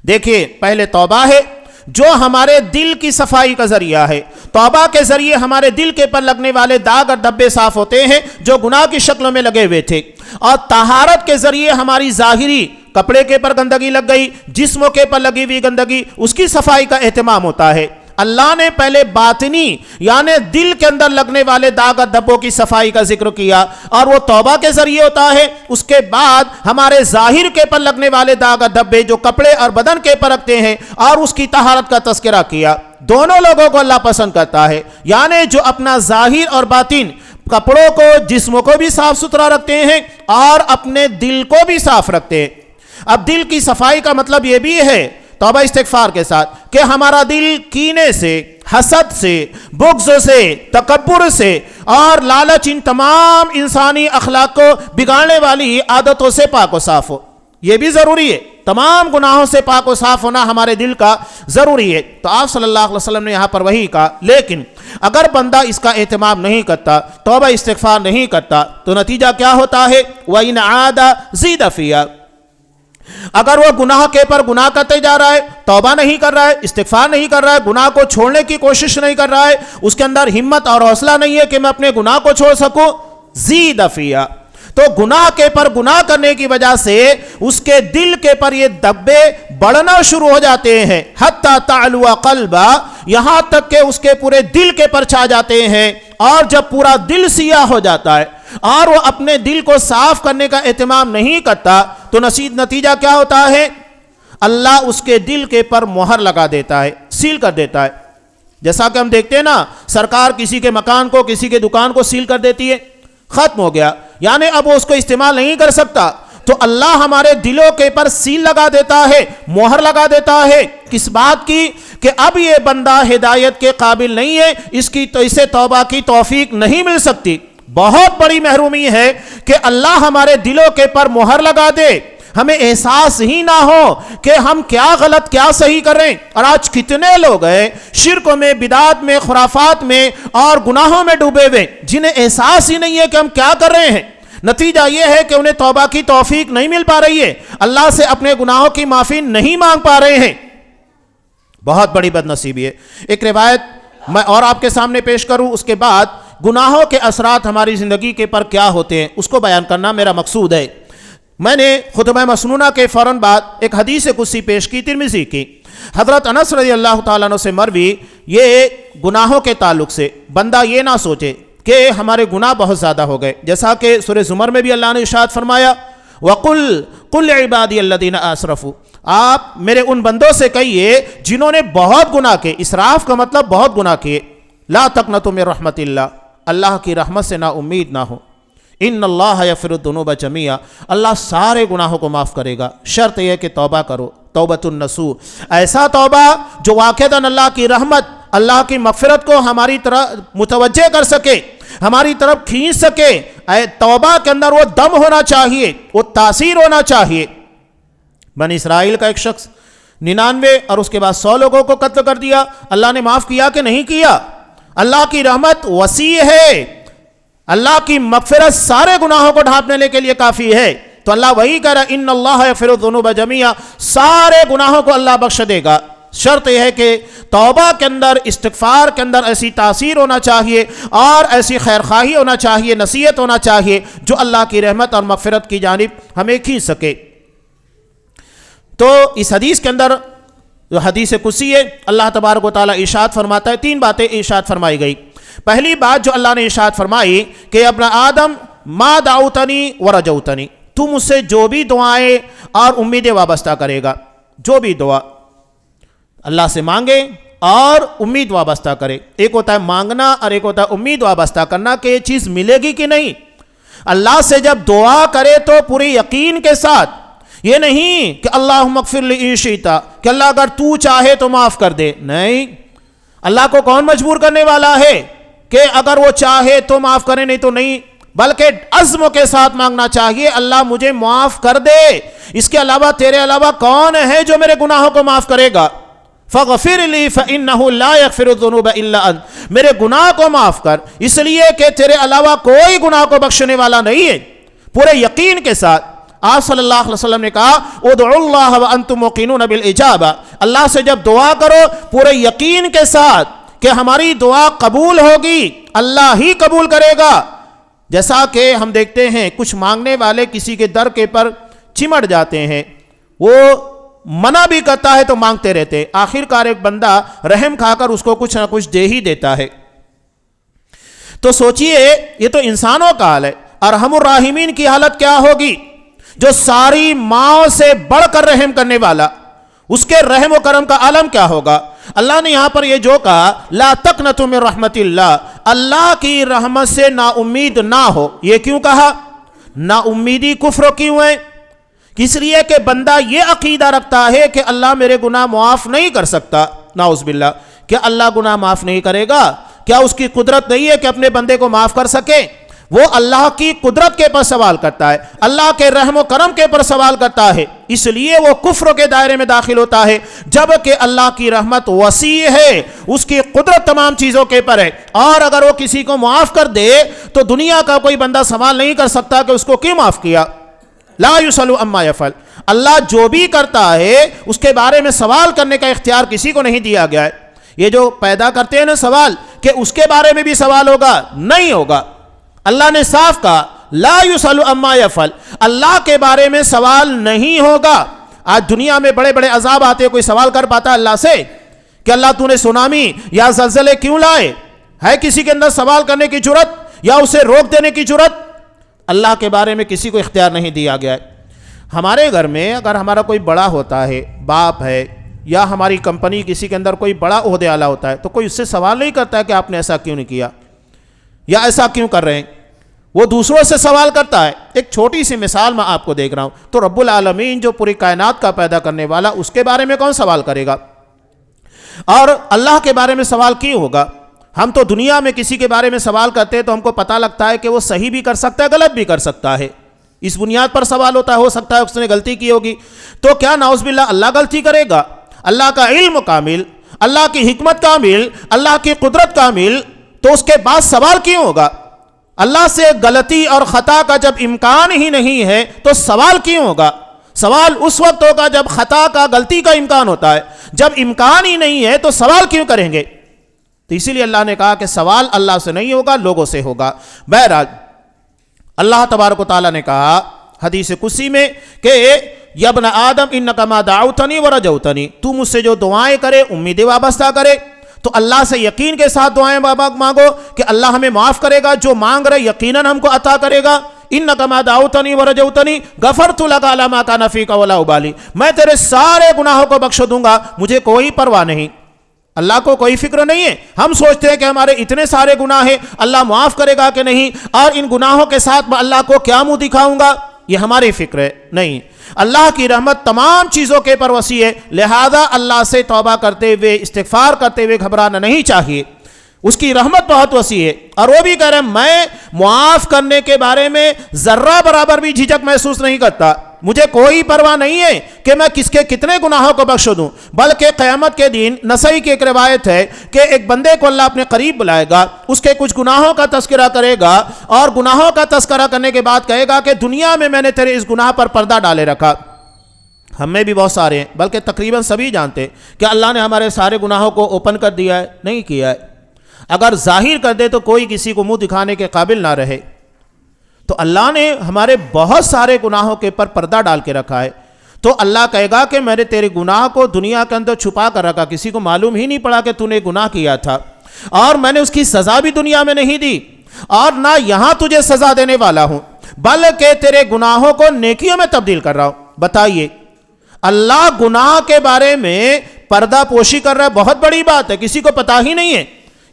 دیکھیے، پہلے توبہ ہے جو ہمارے دل کی صفائی کا ذریعہ ہے۔ توبہ کے ذریعے ہمارے دل کے پر لگنے والے داغ اور دھبے صاف ہوتے ہیں جو گناہ کی شکلوں میں لگے ہوئے تھے، اور طہارت کے ذریعے ہماری ظاہری، کپڑے کے پر گندگی لگ گئی، جسموں کے پر لگی ہوئی گندگی، اس کی صفائی کا اہتمام ہوتا ہے۔ اللہ نے پہلے باطنی یعنی دل کے اندر لگنے والے داغ اور دھبوں کی صفائی کا ذکر کیا، اور وہ توبہ کے ذریعے ہوتا ہے۔ اس کے بعد ہمارے ظاہر کے پر لگنے والے داغ اور دھبے جو کپڑے اور بدن کے پر رکھتے ہیں، اور اس کی طہارت کا تذکرہ کیا۔ دونوں لوگوں کو اللہ پسند کرتا ہے، یعنی جو اپنا ظاہر اور باطن، کپڑوں کو، جسموں کو بھی صاف ستھرا رکھتے ہیں اور اپنے دل کو بھی صاف رکھتے ہیں۔ اب دل کی صفائی کا مطلب یہ بھی ہے توبہ استغفار کے ساتھ کہ ہمارا دل کینے سے، حسد سے، بغض سے، تکبر سے اور لالچ، ان تمام انسانی اخلاق کو بگاڑنے والی عادتوں سے پاک و صاف ہو۔ یہ بھی ضروری ہے، تمام گناہوں سے پاک و صاف ہونا ہمارے دل کا ضروری ہے۔ تو آپ صلی اللہ علیہ وسلم نے یہاں پر وہی کہا، لیکن اگر بندہ اس کا اہتمام نہیں کرتا، توبہ استغفار نہیں کرتا، تو نتیجہ کیا ہوتا ہے؟ وَإِنْ عَادَ زِيدَ فِيهَا، اگر وہ گناہ کے پر گناہ کرتے جا رہا ہے، توبہ نہیں کر رہا ہے، استغفار نہیں کر رہا ہے، گناہ کو چھوڑنے کی کوشش نہیں کر رہا ہے، اس کے اندر ہمت اور حوصلہ نہیں ہے کہ میں اپنے گناہ کو چھوڑ سکوں، زید فیہا، تو گناہ کے پر گناہ کرنے کی وجہ سے اس کے دل کے پر یہ دھبے بڑھنا شروع ہو جاتے ہیں، حتی تعلو قلبا، یہاں تک کہ اس کے پورے دل کے پر چھا جاتے ہیں، اور جب پورا دل سیاہ ہو جاتا ہے اور وہ اپنے دل کو صاف کرنے کا اہتمام نہیں کرتا، تو نتیجہ کیا ہوتا ہے؟ اللہ اس کے دل کے پر مہر لگا دیتا ہے، سیل کر دیتا ہے۔ جیسا کہ ہم دیکھتے ہیں نا، سرکار کسی کے مکان کو، کسی کے دکان کو سیل کر دیتی ہے، ختم ہو گیا، یعنی اب وہ اس کو استعمال نہیں کر سکتا۔ تو اللہ ہمارے دلوں کے پر سیل لگا دیتا ہے، مہر لگا دیتا ہے، کس بات کی؟ کہ اب یہ بندہ ہدایت کے قابل نہیں ہے، اسے توبہ کی توفیق نہیں مل سکتی۔ بہت بڑی محرومی ہے کہ اللہ ہمارے دلوں کے پر مہر لگا دے، ہمیں احساس ہی نہ ہو کہ ہم کیا غلط کیا صحیح کر رہے ہیں۔ اور آج کتنے لوگ ہیں شرک میں، بدعات میں، خرافات میں اور گناہوں میں ڈوبے ہوئے، جنہیں احساس ہی نہیں ہے کہ ہم کیا کر رہے ہیں۔ نتیجہ یہ ہے کہ انہیں توبہ کی توفیق نہیں مل پا رہی ہے، اللہ سے اپنے گناہوں کی معافی نہیں مانگ پا رہے ہیں۔ بہت بڑی بد نصیبی ہے۔ ایک روایت میں اور آپ کے سامنے پیش کروں، اس کے بعد گناہوں کے اثرات ہماری زندگی کے پر کیا ہوتے ہیں اس کو بیان کرنا میرا مقصود ہے۔ میں نے خطبہ مسنونہ کے فوراً بعد ایک حدیث قدسی پیش کی، ترمذی کی، حضرت انس رضی اللہ تعالیٰ عنہ سے مروی، یہ گناہوں کے تعلق سے بندہ یہ نہ سوچے کہ ہمارے گناہ بہت زیادہ ہو گئے، جیسا کہ سورہ زمر میں بھی اللہ نے ارشاد فرمایا، وَقُلْ قُلْ عِبَادِيَ الَّذِينَ أَسْرَفُوا، آپ میرے ان بندوں سے کہیے جنہوں نے بہت گناہ کیے، اسراف کا مطلب بہت گناہ کیے، لا تقنطوا من رحمت اللہ، اللہ کی رحمت سے نا امید نہ ہو، ان اللہ یغفر الذنوب جميعا، اللہ سارے گناہوں کو معاف کرے گا، شرط یہ کہ توبہ کرو، توبۃ النصوح، ایسا توبہ جو واقعتاً اللہ کی رحمت، اللہ کی مغفرت کو ہماری طرف متوجہ کر سکے، ہماری طرف کھینچ سکے۔ توبہ کے اندر وہ دم ہونا چاہیے، وہ تاثیر ہونا چاہیے۔ بنی اسرائیل کا ایک شخص 99 اور اس کے بعد 100 لوگوں کو قتل کر دیا، اللہ نے معاف کیا کہ نہیں کیا؟ اللہ کی رحمت وسیع ہے، اللہ کی مغفرت سارے گناہوں کو ڈھانپنے کے لیے کافی ہے۔ تو اللہ وہی کہہ رہا ہے، ان اللہ یغفر الذنوب جميعا، سارے گناہوں کو اللہ بخش دے گا، شرط یہ ہے کہ توبہ کے اندر، استغفار کے اندر ایسی تاثیر ہونا چاہیے اور ایسی خیرخواہی ہونا چاہیے، نصیحت ہونا چاہیے جو اللہ کی رحمت اور مغفرت کی جانب ہمیں کھینچ سکے۔ تو اس حدیث کے اندر جو حدیث قدسی ہے، اللہ تبارک و تعالیٰ ارشاد فرماتا ہے، 3 باتیں ارشاد فرمائی گئی۔ پہلی بات جو اللہ نے ارشاد فرمائی کہ ابن آدم ما دعوتنی ورجوتنی، تو مجھ سے جو بھی دعائیں اور امیدیں وابستہ کرے گا، جو بھی دعا اللہ سے مانگے اور امید وابستہ کرے، ایک ہوتا ہے مانگنا اور ایک ہوتا ہے امید وابستہ کرنا کہ یہ چیز ملے گی کہ نہیں۔ اللہ سے جب دعا کرے تو پوری یقین کے ساتھ، یہ نہیں کہ اللہم اغفر لی ان شئت، کہ اللہ اگر تو چاہے تو معاف کر دے، نہیں، اللہ کو کون مجبور کرنے والا ہے کہ اگر وہ چاہے تو معاف کرے نہیں تو نہیں، بلکہ عزم کے ساتھ مانگنا چاہیے، اللہ مجھے معاف کر دے، اس کے علاوہ تیرے علاوہ کون ہے جو میرے گناہوں کو معاف کرے گا؟ فَغْفِرْ لِي فَإِنَّهُ لَا يَغْفِرُ الذُّنُوبَ إِلَّا أَنْتَ، میرے گناہ کو معاف کر، اس لیے کہ تیرے علاوہ کوئی گناہ کو بخشنے والا نہیں ہے۔ پورے یقین کے ساتھ آپ صلی اللہ علیہ وسلم نے کہا، ادعوا اللہ وانتم موقنون بالاجابہ، اللہ سے جب دعا کرو پورے یقین کے ساتھ کہ ہماری دعا قبول ہوگی، اللہ ہی قبول کرے گا۔ جیسا کہ ہم دیکھتے ہیں کچھ مانگنے والے کسی کے در کے پر چمٹ جاتے ہیں، وہ منع بھی کرتا ہے تو مانگتے رہتے، آخر کار ایک بندہ رحم کھا کر اس کو کچھ نہ کچھ دے ہی دیتا ہے۔ تو سوچئے یہ تو انسانوں کا حال ہے، ارحم الراحمین کی حالت کیا ہوگی؟ جو ساری ماؤں سے بڑھ کر رحم کرنے والا، اس کے رحم و کرم کا عالم کیا ہوگا؟ اللہ نے یہاں پر یہ جو کہا، لا تقنطوا من رحمت اللہ، اللہ کی رحمت سے نا امید نہ ہو، یہ کیوں کہا؟ نا امیدی کفر کیوں ہے؟ اس لیے کہ بندہ یہ عقیدہ رکھتا ہے کہ اللہ میرے گناہ معاف نہیں کر سکتا، نعوذ باللہ، کیا اللہ گناہ معاف نہیں کرے گا؟ کیا اس کی قدرت نہیں ہے کہ اپنے بندے کو معاف کر سکے؟ وہ اللہ کی قدرت کے پر سوال کرتا ہے، اللہ کے رحم و کرم کے پر سوال کرتا ہے، اس لیے وہ کفر کے دائرے میں داخل ہوتا ہے، جبکہ اللہ کی رحمت وسیع ہے، اس کی قدرت تمام چیزوں کے پر ہے، اور اگر وہ کسی کو معاف کر دے تو دنیا کا کوئی بندہ سوال نہیں کر سکتا کہ اس کو کیوں معاف کیا۔ لا یسأل عما یفعل، اللہ جو بھی کرتا ہے اس کے بارے میں سوال کرنے کا اختیار کسی کو نہیں دیا گیا ہے۔ یہ جو پیدا کرتے ہیں نا سوال کہ اس کے بارے میں بھی سوال ہوگا، نہیں ہوگا۔ اللہ نے صاف کہا لا یسأل عما یفعل، اللہ کے بارے میں سوال نہیں ہوگا۔ آج دنیا میں بڑے بڑے عذاب آتے ہیں، کوئی سوال کر پاتا ہے اللہ سے کہ اللہ تو نے سونامی یا زلزلے کیوں لائے؟ ہے کسی کے اندر سوال کرنے کی جرت یا اسے روک دینے کی جرت؟ اللہ کے بارے میں کسی کو اختیار نہیں دیا گیا ہے۔ ہمارے گھر میں اگر ہمارا کوئی بڑا ہوتا ہے، باپ ہے، یا ہماری کمپنی کسی کے اندر کوئی بڑا عہدے والا ہوتا ہے، تو کوئی اس سے سوال نہیں کرتا ہے کہ آپ نے ایسا کیوں نہیں کیا یا ایسا کیوں کر رہے ہیں۔ وہ دوسروں سے سوال کرتا ہے. ایک چھوٹی سی مثال میں آپ کو دیکھ رہا ہوں. تو رب العالمین جو پوری کائنات کا پیدا کرنے والا، اس کے بارے میں کون سوال کرے گا؟ اور اللہ کے بارے میں سوال کیوں ہوگا؟ ہم تو دنیا میں کسی کے بارے میں سوال کرتے ہیں تو ہم کو پتہ لگتا ہے کہ وہ صحیح بھی کر سکتا ہے، غلط بھی کر سکتا ہے. اس بنیاد پر سوال ہوتا ہے، ہو سکتا ہے اس نے غلطی کی ہوگی. تو کیا نعوذ باللہ اللہ غلطی کرے گا؟ اللہ کا علم کامل، اللہ کی حکمت کامل، اللہ کی قدرت کامل، تو اس کے بعد سوال کیوں ہوگا؟ اللہ سے غلطی اور خطا کا جب امکان ہی نہیں ہے تو سوال کیوں ہوگا؟ سوال اس وقت ہوگا جب خطا کا، غلطی کا امکان ہوتا ہے. جب امکان ہی نہیں ہے تو سوال کیوں کریں گے؟ تو اسی لیے اللہ نے کہا کہ سوال اللہ سے نہیں ہوگا، لوگوں سے ہوگا. بہرحال اللہ تبارک و تعالیٰ نے کہا حدیث قدسی میں کہ یا ابن آدم انک ما دعوتنی ورجوتنی، تو مجھ سے جو دعائیں کرے، امیدیں وابستہ کرے، تو اللہ سے یقین کے ساتھ دعائیں مانگو کہ اللہ ہمیں معاف کرے گا، جو مانگ رہے یقیناً ہم کو عطا کرے گا. انک ما دعوتنی ورجوتنی غفرت لک علی ما کان فیک ولا ابالی، میں تیرے سارے گناہوں کو بخش دوں گا، مجھے کوئی پرواہ نہیں. اللہ کو کوئی فکر نہیں ہے. ہم سوچتے ہیں کہ ہمارے اتنے سارے گناہ ہیں، اللہ معاف کرے گا کہ نہیں، اور ان گناہوں کے ساتھ میں اللہ کو کیا منہ دکھاؤں گا، یہ ہماری فکر ہے. نہیں، اللہ کی رحمت تمام چیزوں کے پر وسیع ہے، لہذا اللہ سے توبہ کرتے ہوئے، استغفار کرتے ہوئے گھبرانا نہیں چاہیے. اس کی رحمت بہت وسیع ہے. اور وہ بھی کہہ رہے ہیں میں معاف کرنے کے بارے میں ذرہ برابر بھی جھجک محسوس نہیں کرتا، مجھے کوئی پرواہ نہیں ہے کہ میں کس کے کتنے گناہوں کو بخش دوں. بلکہ قیامت کے دن نسائی کی ایک روایت ہے کہ ایک بندے کو اللہ اپنے قریب بلائے گا، اس کے کچھ گناہوں کا تذکرہ کرے گا، اور گناہوں کا تذکرہ کرنے کے بعد کہے گا کہ دنیا میں نے تیرے اس گناہ پر پردہ ڈالے رکھا. ہم میں بھی بہت سارے ہیں، بلکہ تقریباً سبھی جانتے کہ اللہ نے ہمارے سارے گناہوں کو اوپن کر دیا ہے، نہیں کیا ہے. اگر ظاہر کر دے تو کوئی کسی کو منہ دکھانے کے قابل نہ رہے. تو اللہ نے ہمارے بہت سارے گناہوں کے پر پردہ ڈال کے رکھا ہے. تو اللہ کہے گا کہ میں نے تیرے گناہ کو دنیا کے اندر چھپا کر رکھا، کسی کو معلوم ہی نہیں پڑا کہ تو نے گناہ کیا تھا، اور میں نے اس کی سزا بھی دنیا میں نہیں دی، اور نہ یہاں تجھے سزا دینے والا ہوں، بلکہ تیرے گناہوں کو نیکیوں میں تبدیل کر رہا ہوں. بتائیے، اللہ گناہ کے بارے میں پردہ پوشی کر رہا ہے، بہت بڑی بات ہے، کسی کو پتہ ہی نہیں ہے.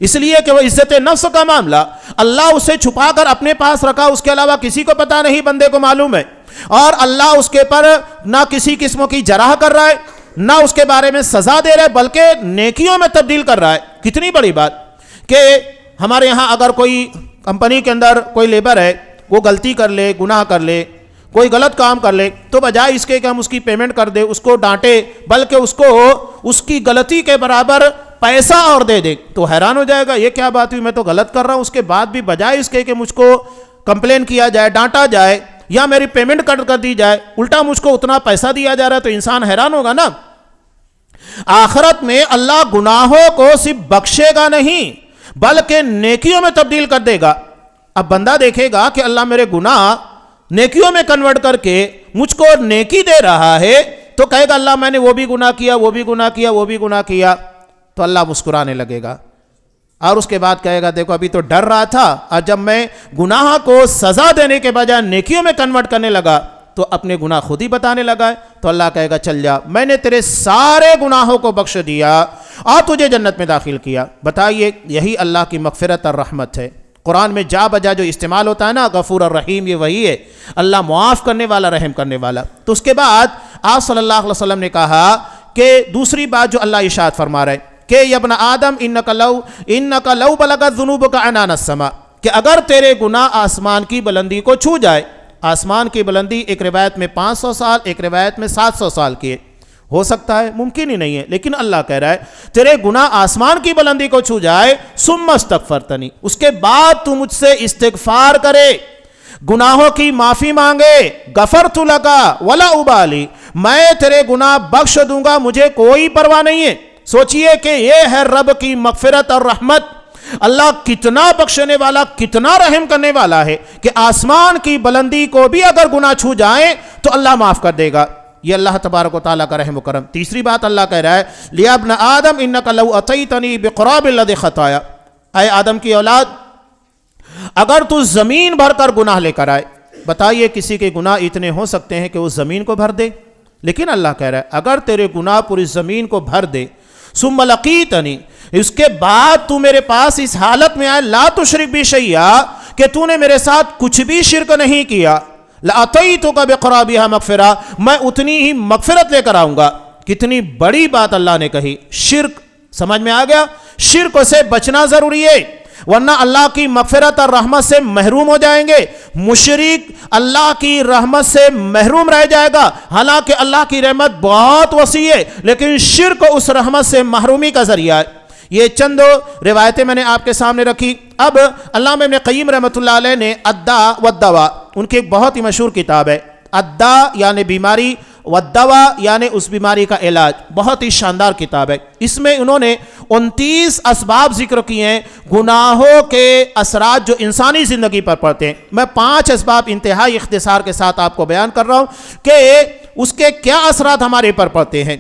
اس لیے کہ وہ عزت نفس کا معاملہ اللہ اسے چھپا کر اپنے پاس رکھا، اس کے علاوہ کسی کو پتہ نہیں، بندے کو معلوم ہے. اور اللہ اس کے پر نہ کسی قسم کی جراح کر رہا ہے، نہ اس کے بارے میں سزا دے رہا ہے، بلکہ نیکیوں میں تبدیل کر رہا ہے. کتنی بڑی بات کہ ہمارے ہاں اگر کوئی کمپنی کے اندر کوئی لیبر ہے، وہ غلطی کر لے، گناہ کر لے، کوئی غلط کام کر لے، تو بجائے اس کے کہ ہم اس کی پیمنٹ کر دیں، اس کو ڈانٹے، بلکہ اس کو اس کی غلطی کے برابر پیسہ اور دے دے، تو حیران ہو جائے گا یہ کیا بات ہوئی، میں تو غلط کر رہا ہوں، اس کے بعد بھی بجائے اس کے کہ مجھ کو کمپلین کیا جائے، ڈانٹا جائے، یا میری پیمنٹ کٹ کر دی جائے، الٹا مجھ کو اتنا پیسہ دیا جا رہا ہے، تو انسان حیران ہوگا نا. آخرت میں اللہ گناہوں کو صرف بخشے گا نہیں، بلکہ نیکیوں میں تبدیل کر دے گا. اب بندہ دیکھے گا کہ اللہ میرے گناہ نیکیوں میں کنورٹ کر کے مجھ کو نیکی دے رہا ہے، تو کہے گا اللہ میں نے وہ بھی گناہ کیا، وہ بھی گناہ کیا، وہ بھی گناہ کیا. تو اللہ مسکرانے لگے گا، اور اس کے بعد کہے گا دیکھو ابھی تو ڈر رہا تھا، اور جب میں گناہ کو سزا دینے کے بجائے نیکیوں میں کنورٹ کرنے لگا تو اپنے گناہ خود ہی بتانے لگا ہے. تو اللہ کہے گا چل جا، میں نے تیرے سارے گناہوں کو بخش دیا اور تجھے جنت میں داخل کیا. بتائیے، یہی اللہ کی مغفرت اور رحمت ہے. قرآن میں جا بجا جو استعمال ہوتا ہے نا، غفور الرحیم، یہ وہی ہے، اللہ معاف کرنے والا، رحم کرنے والا. تو اس کے بعد آپ صلی اللہ علیہ وسلم نے کہا کہ دوسری بات جو اللہ ارشاد فرما رہے ہیں کہ یا ابن آدم انک لو بلغت ذنوبک عنان السماء، کہ اگر تیرے گناہ آسمان کی بلندی کو چھو جائے. آسمان کی بلندی ایک روایت میں 500 سال، ایک روایت میں 700 سال کی ہے. ہو سکتا ہے، ممکن ہی نہیں ہے، لیکن اللہ کہہ رہا ہے تیرے گناہ آسمان کی بلندی کو چھو جائے، ثم استغفرتنی، اس کے بعد تو مجھ سے استغفار کرے، گناہوں کی معافی مانگے، غفرت لک ولا ابالی، میں تیرے گناہ بخش دوں گا، مجھے کوئی پرواہ نہیں ہے. سوچئے کہ یہ ہے رب کی مغفرت اور رحمت. اللہ کتنا بخشنے والا، کتنا رحم کرنے والا ہے کہ آسمان کی بلندی کو بھی اگر گناہ چھو جائیں تو اللہ معاف کر دے گا. یہ اللہ تبارک و تعالیٰ کا رحم و کرم. تیسری بات اللہ کہہ رہا ہے لِيَا ابْنَ آدم إِنَّكَ لَوْ أَتَيْتَنِي بِقُرَابِ الْأَرْضِ خَطَايَا، اے آدم کی اولاد، اگر تو زمین بھر کر گناہ لے کر آئے. بتائیے کسی کے گناہ اتنے ہو سکتے ہیں کہ وہ زمین کو بھر دے؟ لیکن اللہ کہہ رہا ہے اگر تیرے گناہ پوری زمین کو بھر دے، ثم لقیتنی، اس کے بعد تو میرے پاس اس حالت میں آئے لا تشرک بی شیئا، کہ تو نے میرے ساتھ کچھ بھی شرک نہیں کیا، لَأَتَيْتُكَ بِقُرَابِهَا مَغْفِرَةً، میں اتنی ہی مغفرت لے کر آؤں گا۔ کتنی بڑی بات اللہ نے کہی۔ شرک سمجھ میں آ گیا؟ شرک سے بچنا ضروری ہے، ورنہ اللہ کی مغفرت اور رحمت سے محروم ہو جائیں گے۔ مشرک اللہ کی رحمت سے محروم رہ جائے گا، حالانکہ اللہ کی رحمت بہت وسیع ہے، لیکن شرک اس رحمت سے محرومی کا ذریعہ ہے۔ یہ چند روایتیں میں نے آپ کے سامنے رکھی۔ اب علامہ ابن قیم رحمۃ اللہ علیہ نے الداء والدواء، ان کی ایک بہت ہی مشہور کتاب ہے، الداء یعنی بیماری، والدواء یعنی اس بیماری کا علاج، بہت ہی شاندار کتاب ہے۔ اس میں انہوں نے 29 اسباب ذکر کیے ہیں گناہوں کے اثرات جو انسانی زندگی پر پڑتے ہیں۔ میں 5 اسباب انتہائی اختصار کے ساتھ آپ کو بیان کر رہا ہوں کہ اس کے کیا اثرات ہمارے پر پڑتے ہیں۔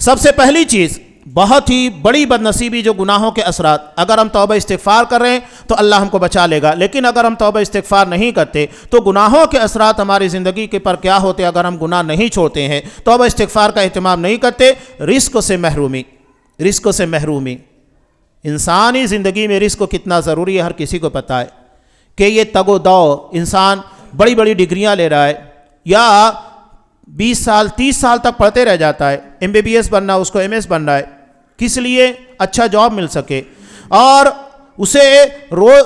سب سے پہلی چیز، بہت ہی بڑی بدنصیبی جو گناہوں کے اثرات، اگر ہم توبہ استغفار کر رہے ہیں تو اللہ ہم کو بچا لے گا، لیکن اگر ہم توبہ استغفار نہیں کرتے تو گناہوں کے اثرات ہماری زندگی کے پر کیا ہوتے؟ اگر ہم گناہ نہیں چھوڑتے ہیں، توبہ استغفار کا اہتمام نہیں کرتے، رزق سے محرومی، رزق سے محرومی۔ انسانی زندگی میں رزق کتنا ضروری ہے ہر کسی کو پتہ ہے کہ یہ تگ و دو، انسان بڑی بڑی ڈگریاں لے رہا ہے یا 20 سال 30 سال تک پڑھتے رہ جاتا ہے، MBBS بننا، اس کو MS بننا ہے، کس لیے؟ اچھا جاب مل سکے اور اسے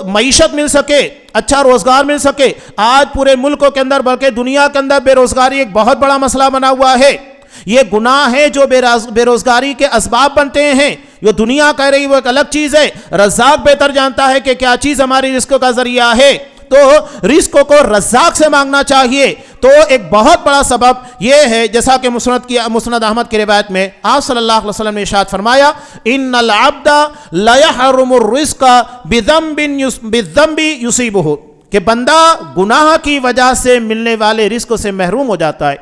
معیشت مل سکے، اچھا روزگار مل سکے۔ آج پورے ملکوں کے اندر بلکہ دنیا کے اندر بے روزگاری ایک بہت بڑا مسئلہ بنا ہوا ہے۔ یہ گناہ ہے جو بے روزگاری کے اسباب بنتے ہیں، جو دنیا کہہ رہی وہ ایک الگ چیز ہے، رزاق بہتر جانتا ہے کہ کیا چیز ہماری رزق کا ذریعہ ہے، تو رزق کو رزاق سے مانگنا چاہیے۔ تو ایک بہت بڑا سبب یہ ہے، جیسا کہ مسند احمد کی روایت میں آپ صلی اللہ علیہ وسلم نے ارشاد فرمایا، ان العبد لا يحرم الرزق بذنب يصيبه، کہ بندہ گناہ کی وجہ سے ملنے والے رزق سے محروم ہو جاتا ہے۔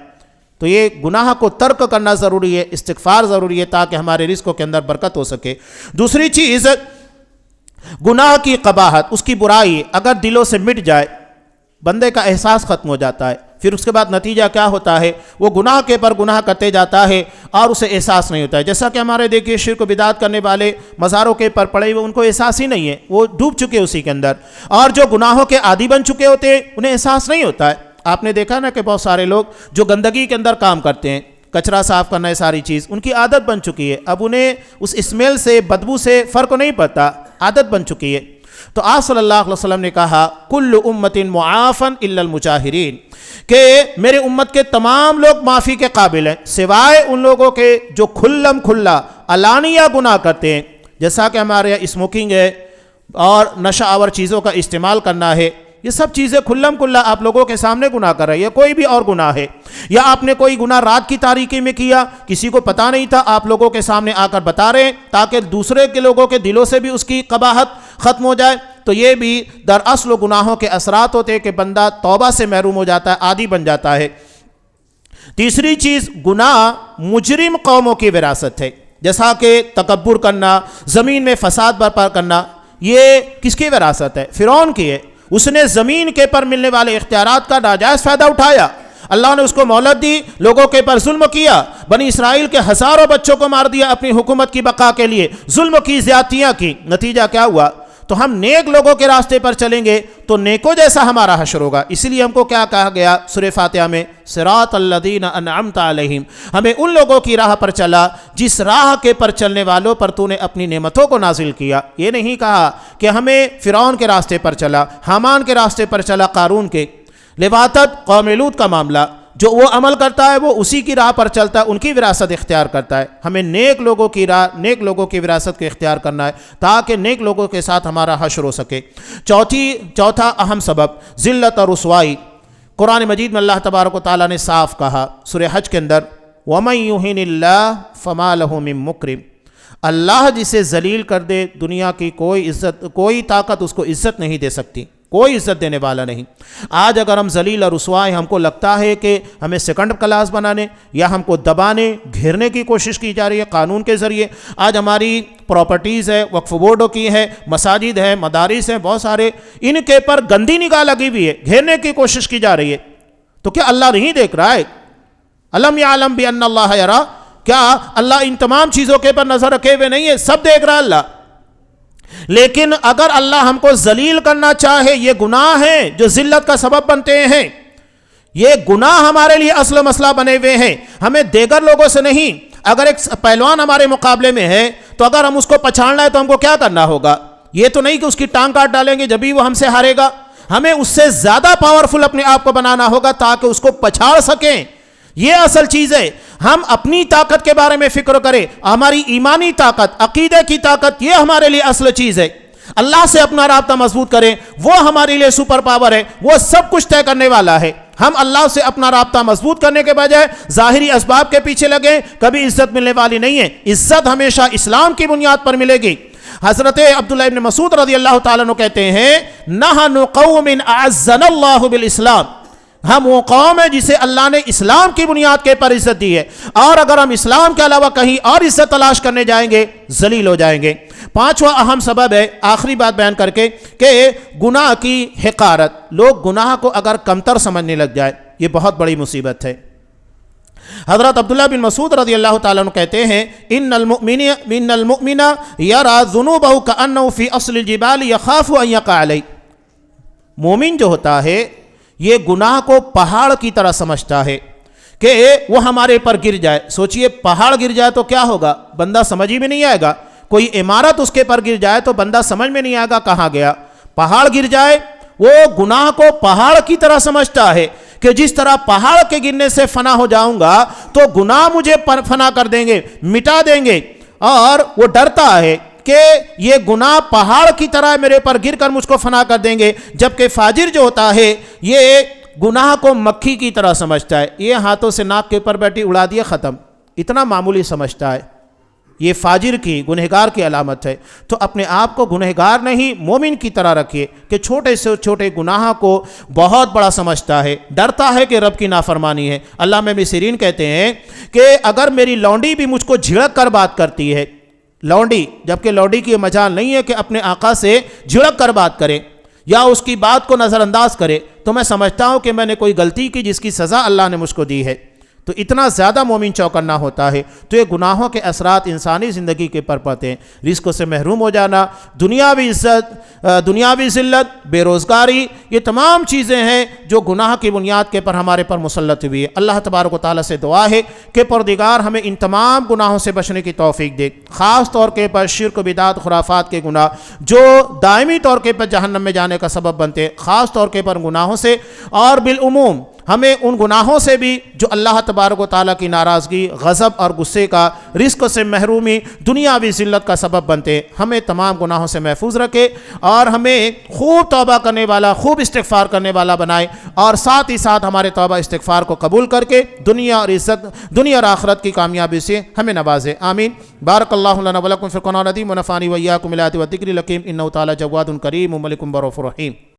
تو یہ گناہ کو ترک کرنا ضروری ہے، استغفار ضروری ہے تاکہ ہمارے رزقوں کے اندر برکت ہو سکے۔ دوسری چیز، گناہ کی قباحت، اس کی برائی اگر دلوں سے مٹ جائے، بندے کا احساس ختم ہو جاتا ہے، پھر اس کے بعد نتیجہ کیا ہوتا ہے؟ وہ گناہ کے پر گناہ کرتے جاتا ہے اور اسے احساس نہیں ہوتا ہے۔ جیسا کہ ہمارے دیکھیے شرک و بدعت کرنے والے مزاروں کے پر پڑے ہوئے، ان کو احساس ہی نہیں ہے، وہ ڈوب چکے اسی کے اندر، اور جو گناہوں کے عادی بن چکے ہوتے ہیں انہیں احساس نہیں ہوتا ہے۔ آپ نے دیکھا نا کہ بہت سارے لوگ جو گندگی کے اندر کام کرتے ہیں، کچرا صاف کرنا، یہ ساری چیز ان کی عادت بن چکی ہے، اب انہیں اس اسمیل سے، بدبو سے فرق نہیں پڑتا، عادت بن چکی ہے۔ تو آپ صلی اللہ علیہ وسلم نے کہا کل امت معافن الا المجاہرین، کہ میرے امت کے تمام لوگ معافی کے قابل ہیں سوائے ان لوگوں کے جو کھلم کھلا علانیہ گناہ کرتے ہیں، جیسا کہ ہمارے یہاں اسموکنگ ہے اور نشہ آور چیزوں کا استعمال کرنا ہے، یہ سب چیزیں کھلم کھلا آپ لوگوں کے سامنے گناہ کر رہے ہیں، یا کوئی بھی اور گناہ ہے، یا آپ نے کوئی گناہ رات کی تاریکی میں کیا، کسی کو پتہ نہیں تھا، آپ لوگوں کے سامنے آ کر بتا رہے ہیں تاکہ دوسرے کے لوگوں کے دلوں سے بھی اس کی قباحت ختم ہو جائے، تو یہ بھی در اصل گناہوں کے اثرات ہوتے ہیں کہ بندہ توبہ سے محروم ہو جاتا ہے، عادی بن جاتا ہے۔ تیسری چیز، گناہ مجرم قوموں کی وراثت ہے، جیسا کہ تکبر کرنا، زمین میں فساد برپا کرنا، یہ کس کی وراثت ہے؟ فرعون کی ہے۔ اس نے زمین کے پر ملنے والے اختیارات کا ناجائز فائدہ اٹھایا، اللہ نے اس کو مہلت دی، لوگوں کے پر ظلم کیا، بنی اسرائیل کے ہزاروں بچوں کو مار دیا اپنی حکومت کی بقا کے لیے، ظلم کی، زیادتیاں کی، نتیجہ کیا ہوا؟ تو ہم نیک لوگوں کے راستے پر چلیں گے تو نیکوں جیسا ہمارا حشر ہوگا۔ اسی لیے ہم کو کیا کہا گیا سورہ فاتحہ میں؟ صراط الذین انعمت علیہم، ہمیں ان لوگوں کی راہ پر چلا جس راہ کے پر چلنے والوں پر تو نے اپنی نعمتوں کو نازل کیا۔ یہ نہیں کہا کہ ہمیں فرعون کے راستے پر چلا، حامان کے راستے پر چلا، قارون کے، لواطت قوم لوط کا معاملہ، جو وہ عمل کرتا ہے وہ اسی کی راہ پر چلتا ہے، ان کی وراثت اختیار کرتا ہے۔ ہمیں نیک لوگوں کی راہ، نیک لوگوں کی وراثت کو اختیار کرنا ہے تاکہ نیک لوگوں کے ساتھ ہمارا حشر ہو سکے۔ چوتھا اہم سبب، ذلت اور رسوائی۔ قرآن مجید میں اللہ تبارک و تعالیٰ نے صاف کہا سورہ حج کے اندر، وَمَن يُهِنِ اللَّهُ فَمَا لَهُ مِن مُكْرِمٍ، اللہ جسے ذلیل کر دے دنیا کی کوئی طاقت اس کو عزت نہیں دے سکتی، کوئی عزت دینے والا نہیں۔ آج اگر ہم ذلیل اور رسوا ہیں، ہم کو لگتا ہے کہ ہمیں سیکنڈ کلاس بنانے یا ہم کو دبانے، گھیرنے کی کوشش کی جا رہی ہے قانون کے ذریعے۔ آج ہماری پراپرٹیز ہے، وقف بورڈوں کی ہے، مساجد ہے، مدارس ہیں، بہت سارے، ان کے پر گندی نگاہ لگی ہوئی ہے، گھیرنے کی کوشش کی جا رہی ہے۔ تو کیا اللہ نہیں دیکھ رہا ہے؟ الم یعلم بان اللہ یری، کیا اللہ ان تمام چیزوں کے پر نظر رکھے ہوئے نہیں ہے؟ سب دیکھ رہا ہے اللہ۔ لیکن اگر اللہ ہم کو ذلیل کرنا چاہے، یہ گناہ ہیں جو ذلت کا سبب بنتے ہیں، یہ گناہ ہمارے لیے اصل مسئلہ بنے ہوئے ہیں، ہمیں دیگر لوگوں سے نہیں۔ اگر ایک پہلوان ہمارے مقابلے میں ہے تو اگر ہم اس کو پچھاڑنا ہے تو ہم کو کیا کرنا ہوگا؟ یہ تو نہیں کہ اس کی ٹانگ کاٹ ڈالیں گے جبھی وہ ہم سے ہارے گا، ہمیں اس سے زیادہ پاورفل اپنے آپ کو بنانا ہوگا تاکہ اس کو پچھاڑ سکیں۔ یہ اصل چیز ہے، ہم اپنی طاقت کے بارے میں فکر کریں، ہماری ایمانی طاقت، عقیدے کی طاقت، یہ ہمارے لیے اصل چیز ہے۔ اللہ سے اپنا رابطہ مضبوط کریں، وہ ہمارے لیے سپر پاور ہے، وہ سب کچھ طے کرنے والا ہے۔ ہم اللہ سے اپنا رابطہ مضبوط کرنے کے بجائے ظاہری اسباب کے پیچھے لگیں، کبھی عزت ملنے والی نہیں ہے۔ عزت ہمیشہ اسلام کی بنیاد پر ملے گی۔ حضرت عبداللہ ابن مسعود رضی اللہ تعالیٰ عنہ کہتے ہیں، نحن قوم اعزنا اللہ بالاسلام، ہم وہ قوم ہے جسے اللہ نے اسلام کی بنیاد کے پر عزت دی ہے، اور اگر ہم اسلام کے علاوہ کہیں اور عزت تلاش کرنے جائیں گے ذلیل ہو جائیں گے۔ پانچواں اہم سبب ہے، آخری بات بیان کر کے، کہ گناہ کی حقارت۔ لوگ گناہ کو اگر کمتر سمجھنے لگ جائے، یہ بہت بڑی مصیبت ہے۔ حضرت عبداللہ بن مسعود رضی اللہ تعالیٰ عنہ کہتے ہیں، ان المؤمن یرا ذنوبہ کأنہ فی اصل الجبال یخاف ان یقع علیہ۔ مومن جو ہوتا ہے یہ گناہ کو پہاڑ کی طرح سمجھتا ہے کہ وہ ہمارے پر گر جائے۔ سوچئے پہاڑ گر جائے تو کیا ہوگا؟ بندہ سمجھ ہی میں نہیں آئے گا۔ کوئی عمارت اس کے پر گر جائے تو بندہ سمجھ میں نہیں آئے گا کہاں گیا۔ پہاڑ گر جائے، وہ گناہ کو پہاڑ کی طرح سمجھتا ہے کہ جس طرح پہاڑ کے گرنے سے فنا ہو جاؤں گا تو گناہ مجھے فنا کر دیں گے، مٹا دیں گے، اور وہ ڈرتا ہے کہ یہ گناہ پہاڑ کی طرح میرے پر گر کر مجھ کو فنا کر دیں گے۔ جبکہ فاجر جو ہوتا ہے یہ گناہ کو مکھی کی طرح سمجھتا ہے، یہ ہاتھوں سے ناک کے اوپر بیٹھی اڑا دیا ختم، اتنا معمولی سمجھتا ہے۔ یہ فاجر کی، گنہگار کی علامت ہے۔ تو اپنے آپ کو گنہگار نہیں مومن کی طرح رکھیے کہ چھوٹے سے چھوٹے گناہ کو بہت بڑا سمجھتا ہے، ڈرتا ہے کہ رب کی نافرمانی ہے۔ علامہ ابن سیرین کہتے ہیں کہ اگر میری لونڈی بھی مجھ کو جھڑک کر بات کرتی ہے، لونڈی، جبکہ لونڈی کی یہ مجال نہیں ہے کہ اپنے آقا سے جھڑک کر بات کرے یا اس کی بات کو نظر انداز کرے، تو میں سمجھتا ہوں کہ میں نے کوئی غلطی کی جس کی سزا اللہ نے مجھ کو دی ہے۔ تو اتنا زیادہ مومن چوکنا ہوتا ہے۔ تو یہ گناہوں کے اثرات انسانی زندگی کے پر پڑتے ہیں، رزق سے محروم ہو جانا، دنیاوی عزت، دنیاوی ذلت، بے روزگاری، یہ تمام چیزیں ہیں جو گناہ کی بنیاد کے پر ہمارے پر مسلط ہوئی ہے۔ اللہ تبارک و تعالیٰ سے دعا ہے کہ پروردگار ہمیں ان تمام گناہوں سے بچنے کی توفیق دے، خاص طور کے پر شرک و بدعت، خرافات کے گناہ جو دائمی طور کے پر جہنم میں جانے کا سبب بنتے ہیں، خاص طور کے پر گناہوں سے، اور بالعموم ہمیں ان گناہوں سے بھی جو اللہ تبارک و تعالیٰ کی ناراضگی، غضب اور غصے کا، رزق سے محرومی، دنیاوی ذلت کا سبب بنتے ہیں، ہمیں تمام گناہوں سے محفوظ رکھے اور ہمیں خوب توبہ کرنے والا، خوب استغفار کرنے والا بنائے، اور ساتھ ہی ساتھ ہمارے توبہ استغفار کو قبول کر کے دنیا اور عزت، دنیا اور آخرت کی کامیابی سے ہمیں نوازے۔ آمین۔ بارک اللہ لنا ولکم فی القرآن العظیم ونفعنی وإیاکم بالآیات والذکر الحکیم، انہ تعالی جواد کریم ملک بر رحیم۔